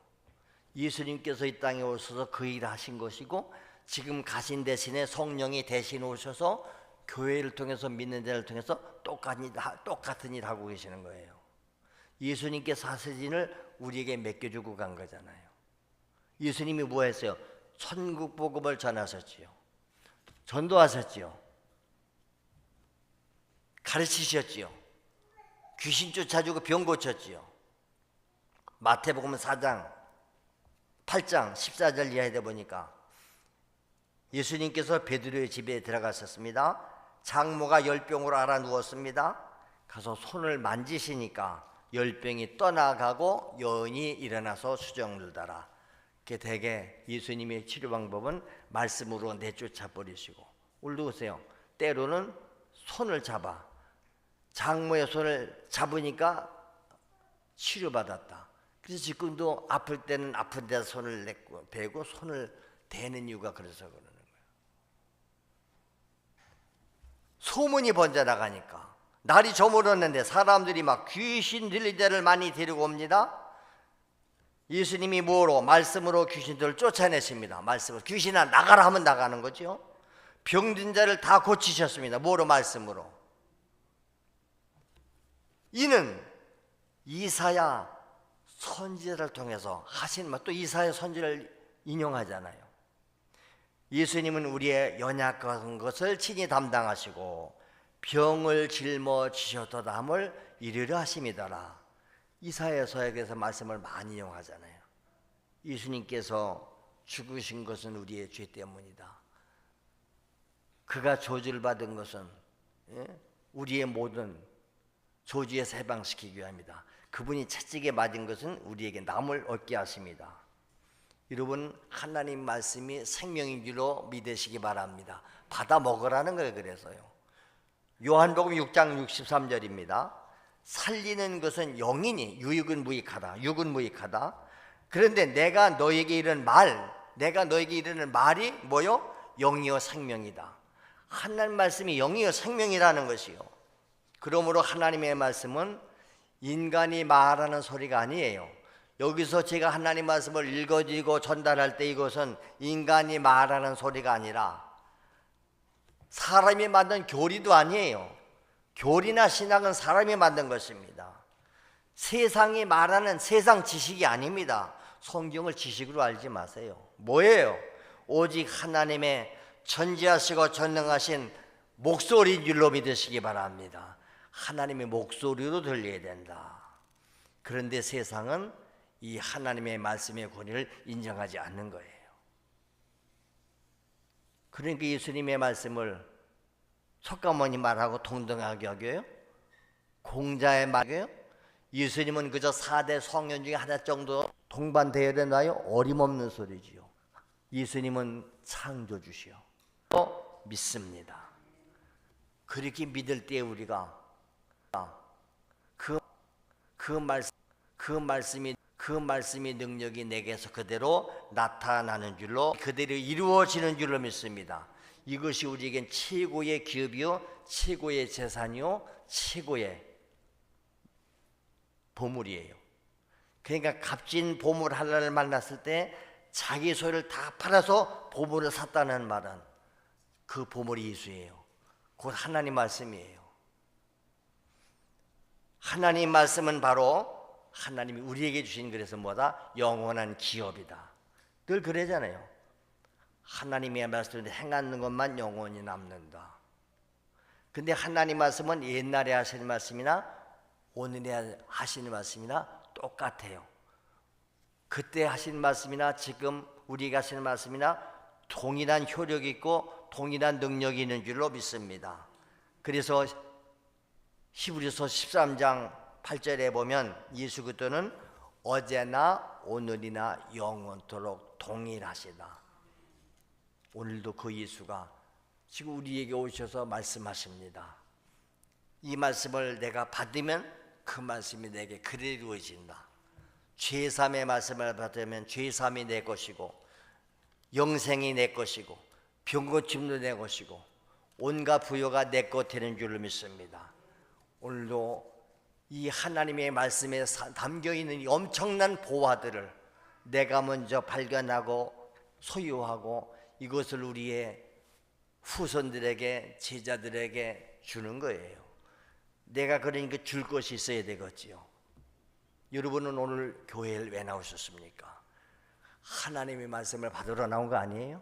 예수님께서 이 땅에 오셔서 그 일을 하신 것이고, 지금 가신 대신에 성령이 대신 오셔서 교회를 통해서, 믿는 자를 통해서 똑같은 일 하고 계시는 거예요. 예수님께서 하신 일을 우리에게 맡겨주고 간 거잖아요. 예수님이 뭐 했어요? 천국 복음을 전하셨지요. 전도하셨지요. 가르치셨지요. 귀신 쫓아주고 병 고쳤지요. 마태복음 4장 8장 14절 이하에 보니까 예수님께서 베드로의 집에 들어가셨습니다. 장모가 열병으로 알아 누웠습니다. 가서 손을 만지시니까 열병이 떠나가고 여인이 일어나서 수정들더라. 이렇게 되게 예수님의 치료 방법은 말씀으로 내쫓아 버리시고, 올라오세요. 때로는 손을 잡아, 장모의 손을 잡으니까 치료받았다. 그래서 지금도 아플 때는 아픈 데서 손을 대고 손을 대는 이유가 그래서 그러는 거예요. 소문이 번져나가니까 날이 저물었는데 사람들이 막 귀신 들린 자를 많이 데리고 옵니다. 예수님이 뭐로? 말씀으로 귀신들을 쫓아내십니다. 말씀으로. 귀신아 나가라 하면 나가는 거죠. 병든 자를 다 고치셨습니다. 뭐로? 말씀으로. 이는 이사야 선지자를 통해서 하신 말, 또 이사야 선지를 인용하잖아요. 예수님은 우리의 연약한 것을 친히 담당하시고 병을 짊어지셨도다 함을 이르려 하심이더라. 이사야서에서 말씀을 많이 인용하잖아요. 예수님께서 죽으신 것은 우리의 죄 때문이다. 그가 저주를 받은 것은 우리의 모든 저주에서 해방시키기 위함이다. 그분이 채찍에 맞은 것은 우리에게 남을 얻게 하십니다. 여러분, 하나님 말씀이 생명인 줄로 믿으시기 바랍니다. 받아 먹으라는 거예요. 그래서요. 요한복음 6장 63절입니다. 살리는 것은 영이니 육은 무익하다. 육은 무익하다. 그런데 내가 너에게 이르는 말이 뭐요? 영이요 생명이다. 하나님 말씀이 영이요 생명이라는 것이요. 그러므로 하나님의 말씀은 인간이 말하는 소리가 아니에요. 여기서 제가 하나님 말씀을 읽어드리고 전달할 때 이것은 인간이 말하는 소리가 아니라 사람이 만든 교리도 아니에요. 교리나 신학은 사람이 만든 것입니다. 세상이 말하는 세상 지식이 아닙니다. 성경을 지식으로 알지 마세요. 뭐예요? 오직 하나님의 전지하시고 전능하신 목소리인 줄로 믿으시기 바랍니다. 하나님의 목소리로 들려야 된다. 그런데 세상은 이 하나님의 말씀의 권위를 인정하지 않는 거예요. 그러니까 예수님의 말씀을 석가모니 말하고 동등하게 여겨요? 공자의 말이에요? 예수님은 그저 4대 성현 중에 하나 정도 동반되어야 되나요? 어림없는 소리지요. 예수님은 창조주시오. 믿습니다. 그렇게 믿을 때 우리가 그 말씀이 능력이 내게서 그대로 나타나는 줄로, 그대로 이루어지는 줄로 믿습니다. 이것이 우리에겐 최고의 기업이요, 최고의 재산이요, 최고의 보물이에요. 그러니까 값진 보물 하나를 만났을 때 자기 소유를 다 팔아서 보물을 샀다는 말은 그 보물이 예수예요. 곧 하나님 말씀이에요. 하나님 말씀은 바로 하나님이 우리에게 주신, 그래서 뭐다? 영원한 기업이다. 늘 그러잖아요. 하나님의 말씀을 행하는 것만 영원히 남는다. 근데 하나님 말씀은 옛날에 하시는 말씀이나 오늘에 하시는 말씀이나 똑같아요. 그때 하신 말씀이나 지금 우리가 하시는 말씀이나 동일한 효력이 있고 동일한 능력이 있는 줄로 믿습니다. 그래서 히브리서 13장 8절에 보면 예수 그리스도는 어제나 오늘이나 영원토록 동일하시다. 오늘도 그 예수가 지금 우리에게 오셔서 말씀하십니다. 이 말씀을 내가 받으면 그 말씀이 내게 그대로 이루어진다. 죄삼의 말씀을 받으면 죄삼이 내 것이고 영생이 내 것이고 병고침도 내 것이고 온갖 부여가 내 것 되는 줄로 믿습니다. 오늘도 이 하나님의 말씀에 담겨있는 이 엄청난 보화들을 내가 먼저 발견하고 소유하고 이것을 우리의 후손들에게 제자들에게 주는 거예요. 내가 그러니까 줄 것이 있어야 되겠지요. 여러분은 오늘 교회를 왜 나오셨습니까? 하나님의 말씀을 받으러 나온 거 아니에요?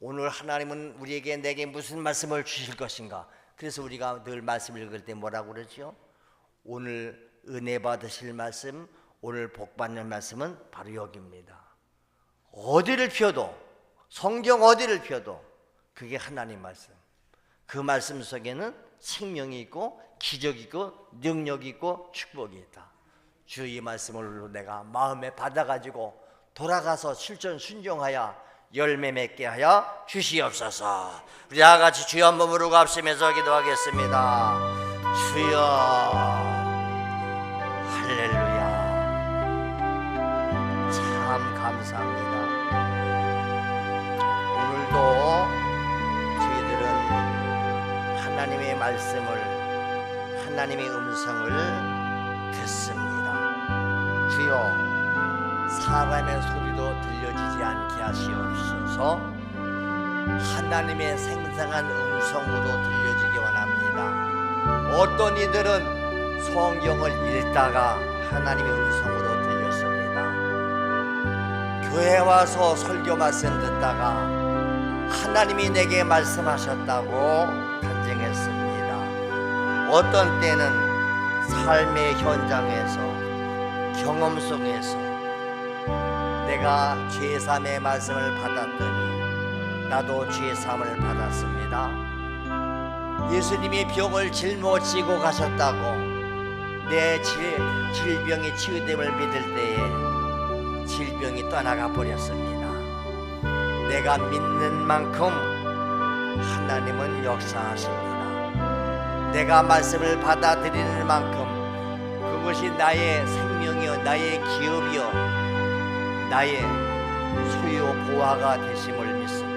오늘 하나님은 우리에게 내게 무슨 말씀을 주실 것인가? 그래서 우리가 늘 말씀 읽을 때 뭐라고 그러죠? 오늘 은혜 받으실 말씀, 오늘 복 받는 말씀은 바로 여기입니다. 어디를 펴도, 성경 어디를 펴도 그게 하나님 말씀. 그 말씀 속에는 생명이 있고 기적이 있고 능력이 있고 축복이 있다. 주 이 말씀을 내가 마음에 받아가지고 돌아가서 실천 순종하여 열매 맺게 하여 주시옵소서. 우리 다 같이 주여 한번 부르고 합심해서 기도하겠습니다. 주여 할렐루야. 참 감사합니다. 오늘도 저희들은 하나님의 말씀을 하나님의 음성을 듣습니다. 주여 사람의 소리도 들려지지 않게 하시옵소서. 하나님의 생생한 음성으로 들려지기 원합니다. 어떤 이들은 성경을 읽다가 하나님의 음성으로 들렸습니다. 교회 와서 설교 말씀 듣다가 하나님이 내게 말씀하셨다고 간증했습니다. 어떤 때는 삶의 현장에서 경험 속에서 내가 죄삼의 말씀을 받았더니 나도 죄삼을 받았습니다. 예수님이 병을 짊어지고 가셨다고 내 질병이 치유됨을 믿을 때에 질병이 떠나가 버렸습니다. 내가 믿는 만큼 하나님은 역사하십니다. 내가 말씀을 받아들이는 만큼 그것이 나의 생명이요 나의 기업이요 나의 소유 보화가 되심을 믿습니다.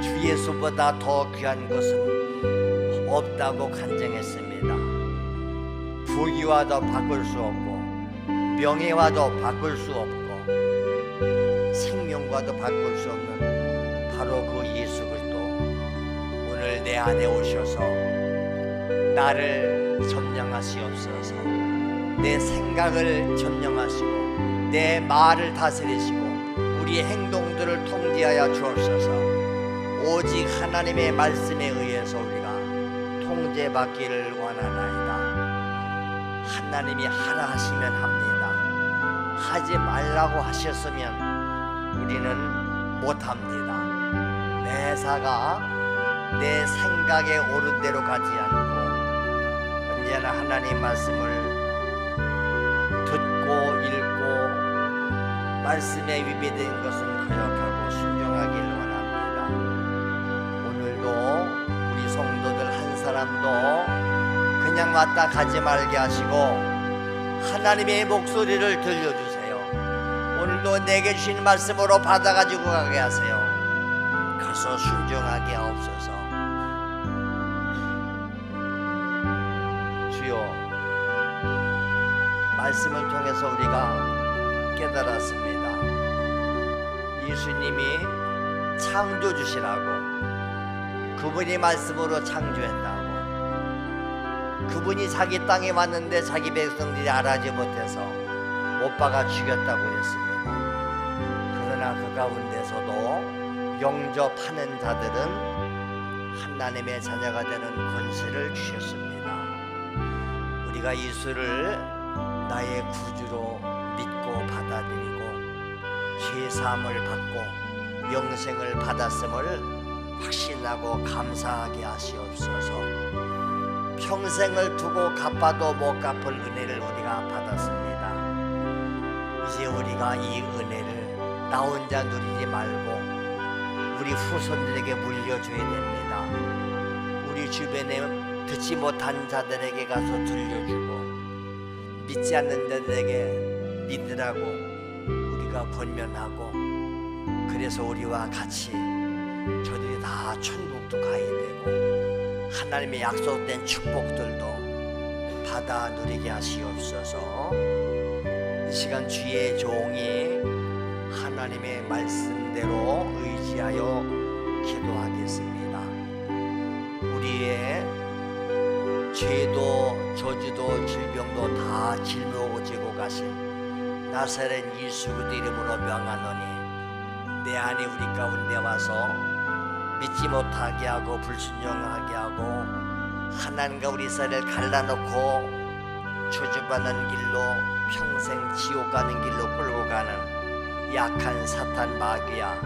주 예수보다 더 귀한 것은 없다고 간증했습니다. 부귀와도 바꿀 수 없고 명예와도 바꿀 수 없고 생명과도 바꿀 수 없는 바로 그 예수 그리스도 오늘 내 안에 오셔서 나를 점령하시옵소서. 내 생각을 점령하시고 내 말을 다스리시고 우리의 행동들을 통제하여 주옵소서. 오직 하나님의 말씀에 의해서 우리가 통제받기를 원하나이다. 하나님이 하라 하시면 합니다. 하지 말라고 하셨으면 우리는 못합니다. 매사가 내 생각에 옳은 대로 가지 않고 언제나 하나님 말씀을 듣고 읽고 말씀에 위배된 것은 거역하고 순종하기를 원합니다. 오늘도 우리 성도들 한 사람도 그냥 왔다 가지 말게 하시고 하나님의 목소리를 들려주세요. 오늘도 내게 주신 말씀으로 받아가지고 가게 하세요. 가서 순종하게 하옵소서. 주여 말씀을 통해서 우리가 깨달았습니다. 예수님이 창조주시라고 그분이 말씀으로 창조했다고 그분이 자기 땅에 왔는데 자기 백성들이 알아지 못해서 못 박아 죽였다고 했습니다. 그러나 그 가운데서도 영접하는 자들은 하나님의 자녀가 되는 권세를 주셨습니다. 우리가 예수를 나의 구주로 믿고 받아들이고 죄사함을 받고 영생을 받았음을 확신하고 감사하게 하시옵소서. 평생을 두고 갚아도 못 갚을 은혜를 우리가 받았습니다. 이제 우리가 이 은혜를 나 혼자 누리지 말고 우리 후손들에게 물려줘야 됩니다. 우리 주변에 듣지 못한 자들에게 가서 들려주고 믿지 않는 자들에게 믿으라고 우리가 권면하고, 그래서 우리와 같이 저들이 다 천국도 가야 되고 하나님의 약속된 축복들도 받아 누리게 하시옵소서. 이 시간 주의 종이 하나님의 말씀대로 의지하여 기도하겠습니다. 우리의 죄도 저주도 질병도 다 짊어지고 가신 나사렛 예수 그리스도 이름으로 명하노니 내 안에 우리 가운데 와서 믿지 못하게 하고 불순종하게 하고 하나님과 우리 사이를 갈라놓고 저주받는 길로 평생 지옥 가는 길로 끌고 가는 약한 사탄 마귀야,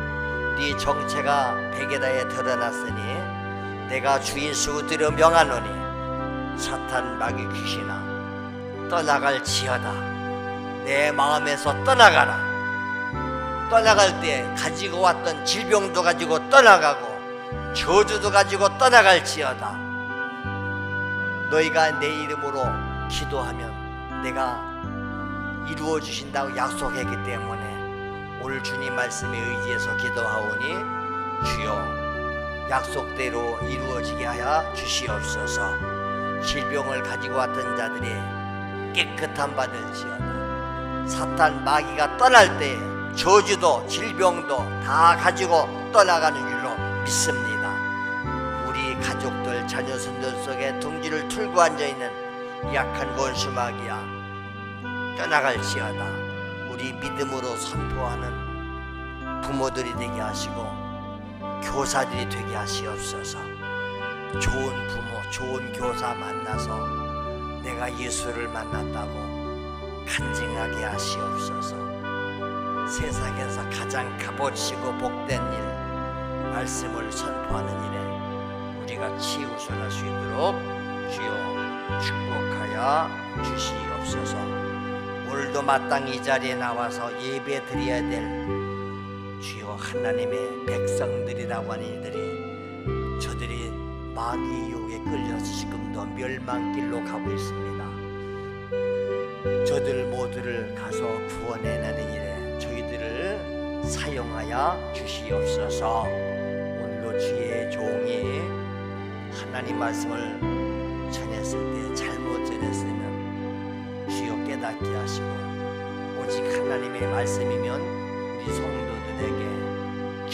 네 정체가 베개다에 드러났으니 내가 주 예수 그리스도로 명하노니 사탄 마귀 귀신아 떠나갈 지어다. 내 마음에서 떠나가라. 떠나갈 때 가지고 왔던 질병도 가지고 떠나가고 저주도 가지고 떠나갈 지어다. 너희가 내 이름으로 기도하면 내가 이루어 주신다고 약속했기 때문에 오늘 주님 말씀에 의지해서 기도하오니 주여 약속대로 이루어지게 하여 주시옵소서. 질병을 가지고 왔던 자들이 깨끗함 받을지어다. 사탄 마귀가 떠날 때 저주도 질병도 다 가지고 떠나가는 줄로 믿습니다. 우리 가족들 자녀손들 속에 둥지를 틀고 앉아있는 약한 원수 마귀야 떠나갈지어다. 우리 믿음으로 선포하는 부모들이 되게 하시고 교사들이 되게 하시옵소서. 좋은 부모 좋은 교사 만나서 내가 예수를 만났다고 간증하게 하시옵소서. 세상에서 가장 값어치고 복된 일 말씀을 선포하는 일에 우리가 치우쳐날 수 있도록 주여 축복하여 주시옵소서. 오늘도 마땅히 이 자리에 나와서 예배 드려야 될 주여 하나님의 백성들이라고 하는 이들이 저들이 마귀의 유혹에 끌려서 지금도 멸망길로 가고 있습니다. 저들 모두를 가서 구원해내는 일에 저희들을 사용하여 주시옵소서. 오늘도 주의 종이 하나님 말씀을 전했을 때 잘못 전했으면 주여 깨닫게 하시고 오직 하나님의 말씀이면 우리 성도들에게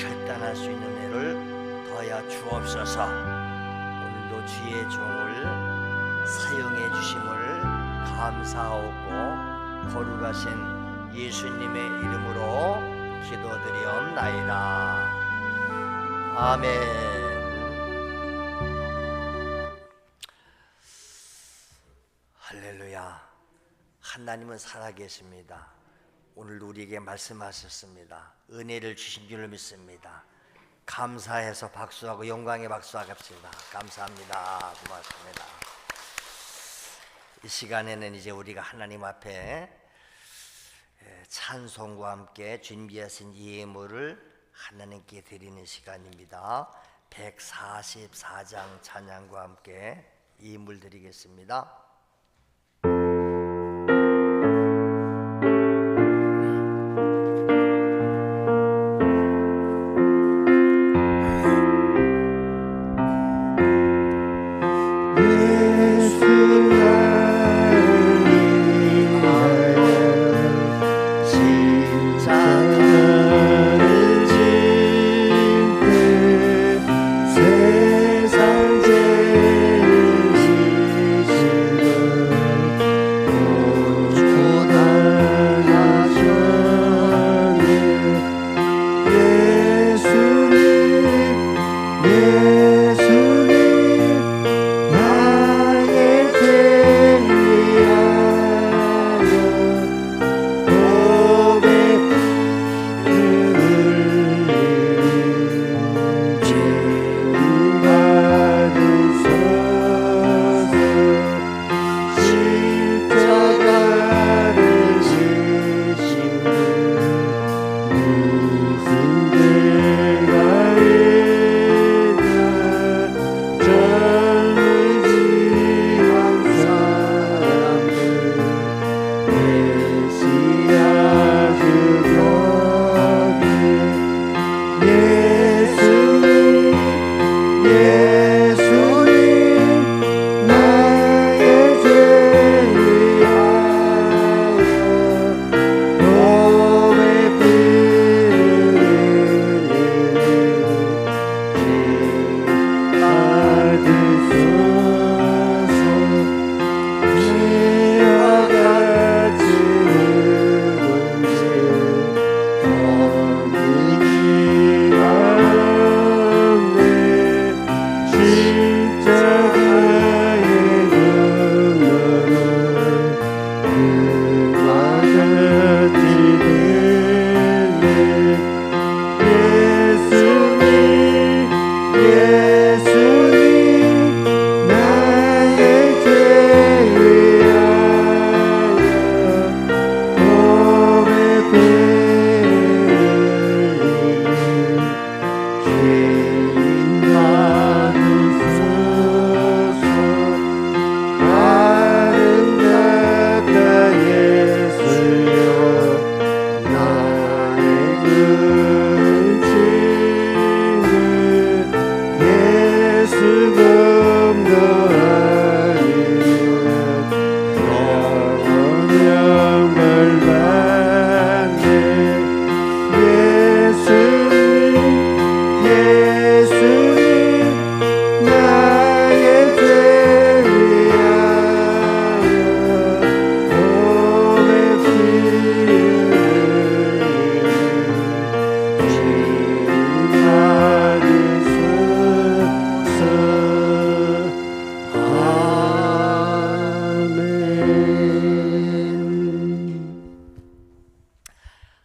결단할 수 있는 은혜를 더하여 주옵소서. 오늘도 주의 종을 사용해 주심을 감사하고 거룩하신 예수님의 이름으로 기도드리옵나이다. 아멘. 할렐루야. 하나님은 살아계십니다. 오늘 우리에게 말씀하셨습니다. 은혜를 주신 줄을 믿습니다. 감사해서 박수하고 영광의 박수하갑시다. 감사합니다. 고맙습니다. 이 시간에는 이제 우리가 하나님 앞에 찬송과 함께 준비하신 예물을 하나님께 드리는 시간입니다. 144장 찬양과 함께 예물 드리겠습니다. 세상 죄를 지시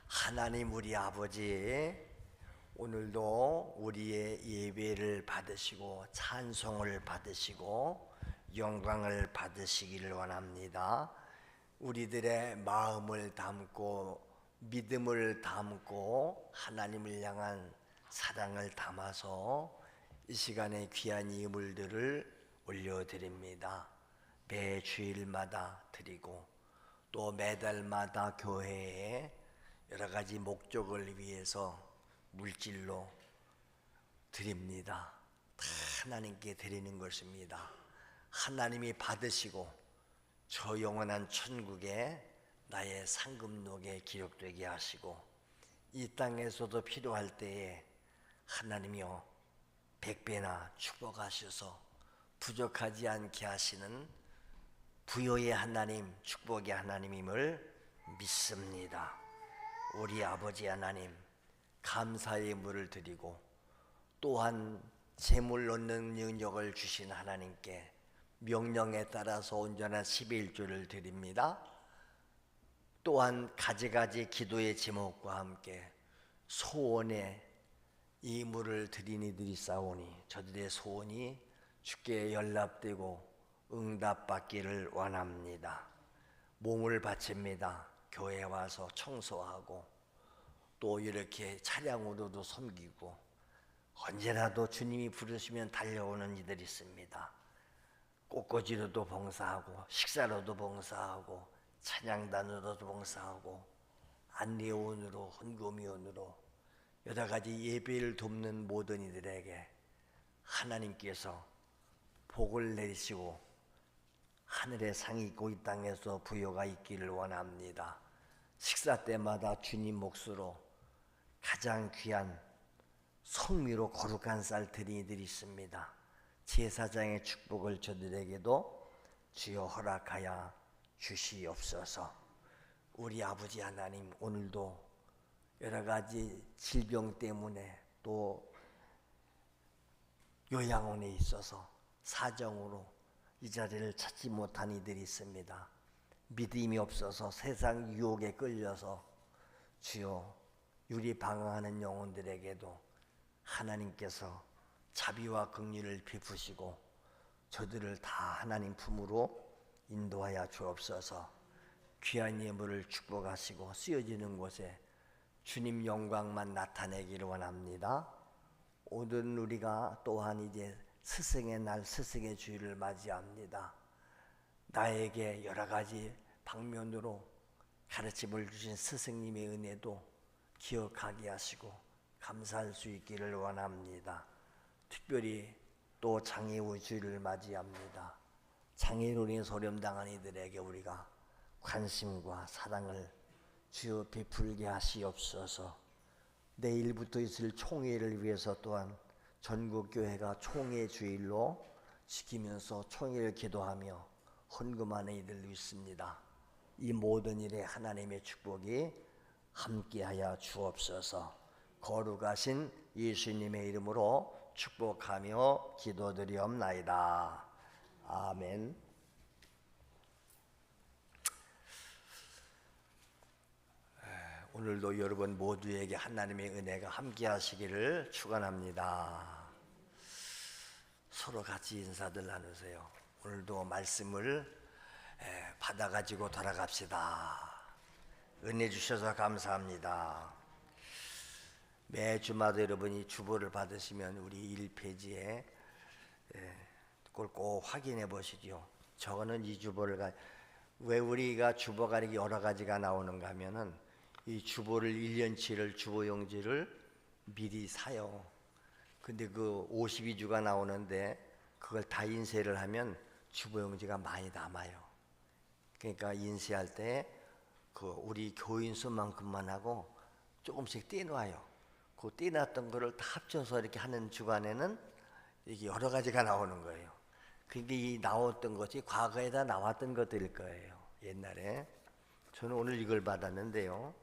하나님 우리 아버지, 오늘도 우리의 예배를 받으시고 찬송을 받으시고 영광을 받으시기를 원합니다. 우리들의 마음을 담고 믿음을 담고 하나님을 향한 사랑을 담아서 이 시간에 귀한 예물들을 올려드립니다. 매 주일마다 드리고 또 매달마다 교회에 여러 가지 목적을 위해서 물질로 드립니다. 다 하나님께 드리는 것입니다. 하나님이 받으시고 저 영원한 천국에 나의 상급록에 기록되게 하시고 이 땅에서도 필요할 때에 하나님이여 100배나 축복하셔서 부족하지 않게 하시는 부요의 하나님, 축복의 하나님임을 믿습니다. 우리 아버지 하나님, 감사의 물을 드리고 또한 재물 얻는 능력을 주신 하나님께 명령에 따라서 온전한 11조를 드립니다. 또한 가지가지 기도의 제목과 함께 소원의 이 물을 드리니 드리사오니 저들의 소원이 주께 연락되고 응답받기를 원합니다. 몸을 바칩니다. 교회에 와서 청소하고 또 이렇게 차량으로도 섬기고 언제라도 주님이 부르시면 달려오는 이들이 있습니다. 꽃꽂이로도 봉사하고 식사로도 봉사하고 찬양단으로도 봉사하고 안내원으로 헌금위원으로 여러 가지 예배를 돕는 모든 이들에게 하나님께서 복을 내리시고 하늘의 상이 있고 이 땅에서 부요가 있기를 원합니다. 식사 때마다 주님 몫으로 가장 귀한 성미로 거룩한 쌀 드린 이들이 있습니다. 제사장의 축복을 저들에게도 주여 허락하여 주시옵소서. 우리 아버지 하나님, 오늘도 여러 가지 질병 때문에 또 요양원에 있어서 사정으로 이 자리를 찾지 못한 이들이 있습니다. 믿음이 없어서 세상 유혹에 끌려서 주여 유리 방황하는 영혼들에게도 하나님께서 자비와 긍휼을 베푸시고 저들을 다 하나님 품으로 인도하여 주옵소서. 귀한 예물을 축복하시고 쓰여지는 곳에 주님 영광만 나타내기를 원합니다. 오늘 우리가 또한 이제 스승의 날, 스승의 주일을 맞이합니다. 나에게 여러 가지 방면으로 가르침을 주신 스승님의 은혜도 기억하게 하시고 감사할 수 있기를 원합니다. 특별히 또 장애우 주일을 맞이합니다. 장애로 인해 소렴당한 이들에게 우리가 관심과 사랑을 주여 베풀게 하시옵소서. 내일부터 있을 총회를 위해서 또한 전국교회가 총회 주일로 지키면서 총회를 기도하며 헌금하는 이들도 있습니다. 이 모든 일에 하나님의 축복이 함께하여 주옵소서. 거룩하신 예수님의 이름으로 축복하며 기도드리옵나이다. 아멘. 오늘도 여러분 모두에게 하나님의 은혜가 함께 하시기를 축원합니다. 서로 같이 인사들 나누세요. 오늘도 말씀을 받아가지고 돌아갑시다. 은혜 주셔서 감사합니다. 매주마다 여러분이 주보를 받으시면 우리 1페이지에 그걸 꼭 확인해 보시죠. 저거는 이 주보를 왜 우리가 주보가 이렇게 여러 가지가 나오는가 하면은 이 주보를 1년치를 주보용지를 미리 사요. 근데 그 52주가 나오는데 그걸 다 인쇄를 하면 주보용지가 많이 남아요. 그러니까 인쇄할 때 그 우리 교인 수만큼만 하고 조금씩 떼놔요. 그 떼놨던 거를 다 합쳐서 이렇게 하는 주간에는 이게 여러 가지가 나오는 거예요. 그게 이 나왔던 것이 과거에다 나왔던 것들일 거예요. 옛날에 저는 오늘 이걸 받았는데요.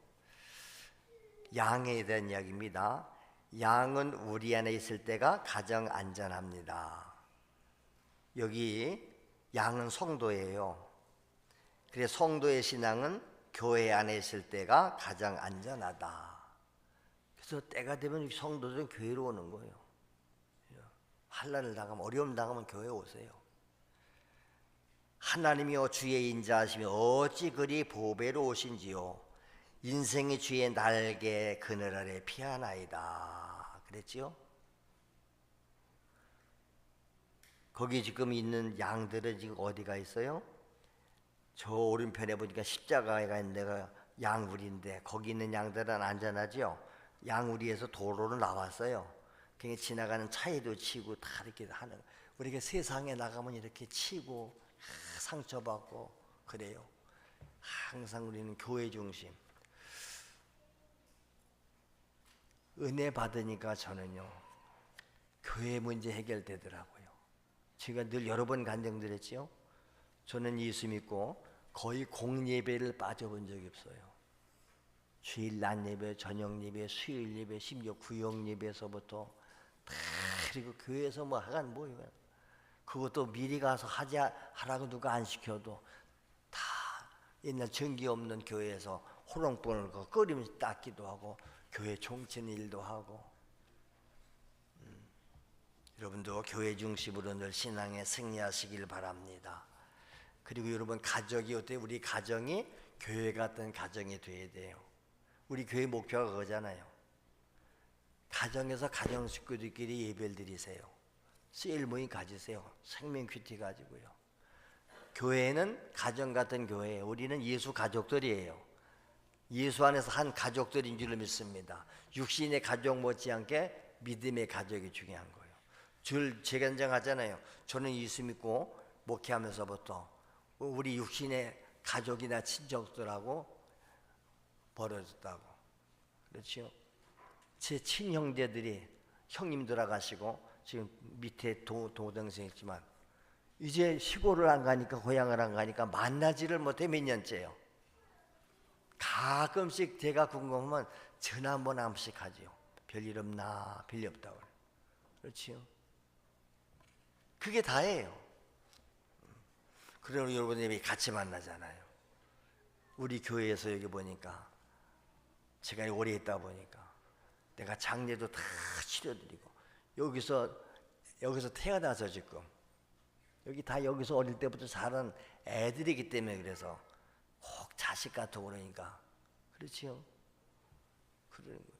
양에 대한 이야기입니다. 양은 우리 안에 있을 때가 가장 안전합니다. 여기 양은 성도예요. 그래서 성도의 신앙은 교회 안에 있을 때가 가장 안전하다. 그래서 때가 되면 성도들은 교회로 오는 거예요. 환난을 당하면, 어려움 당하면 교회 오세요. 하나님이여 주의 인자하시며 어찌 그리 보배로 오신지요. 인생의 주의 날개 그늘 아래 피하나이다. 그랬지요? 거기 지금 있는 양들은 지금 어디가 있어요? 저 오른편에 보니까 십자가가 있는 데가 양우리인데 거기 있는 양들은 안전하죠? 양우리에서 도로로 나왔어요. 그러니까 지나가는 차에도 치고 다 이렇게 하는. 우리가 세상에 나가면 이렇게 치고 상처받고 그래요. 항상 우리는 교회 중심. 은혜 받으니까 저는요 교회 문제 해결되더라고요. 제가 늘 여러 번 간증드렸지요. 저는 예수 믿고 거의 공예배를 빠져본 적이 없어요. 주일 낮 예배, 저녁 예배, 수요일 예배, 심지어 구역 예배에서부터 다 그리고 교회에서 뭐 하간 뭐예요. 그것도 미리 가서 하라고 누가 안 시켜도 다 옛날 전기 없는 교회에서 호롱불을 끓이면서 닦기도 하고 교회 종친 일도 하고. 여러분도 교회 중심으로 늘 신앙에 승리하시길 바랍니다. 그리고 여러분 가족이 어때요? 우리 가정이 교회 같은 가정이 돼야 돼요. 우리 교회 목표가 그거잖아요. 가정에서 가정 식구들끼리 예배를 드리세요. 세일 모임 가지세요. 생명 큐티 가지고요. 교회는 가정 같은 교회예요. 우리는 예수 가족들이에요. 예수 안에서 한 가족들인 줄 믿습니다. 육신의 가족 못지않게 믿음의 가족이 중요한 거예요. 줄 재간증하잖아요. 저는 예수 믿고 목회하면서부터 우리 육신의 가족이나 친척들하고 벌어졌다고. 그렇죠? 제 친형제들이 형님 돌아가시고 지금 밑에 동생 있지만 이제 시골을 안 가니까 고향을 안 가니까 만나지를 못해 몇 년째요. 가끔씩 제가 궁금하면 전화 한번 한번씩 하지요. 별일 없나? 별일 없다고. 그렇지요? 그게 다예요. 그러면 여러분들이 같이 만나잖아요. 우리 교회에서 여기 보니까 제가 오래 있다 보니까 내가 장례도 다 치료드리고 여기서 태어나서 지금 여기 다 여기서 어릴 때부터 자란 애들이기 때문에 그래서 꼭 자식 같고 그러니까 그렇지요. 그러는 거예요.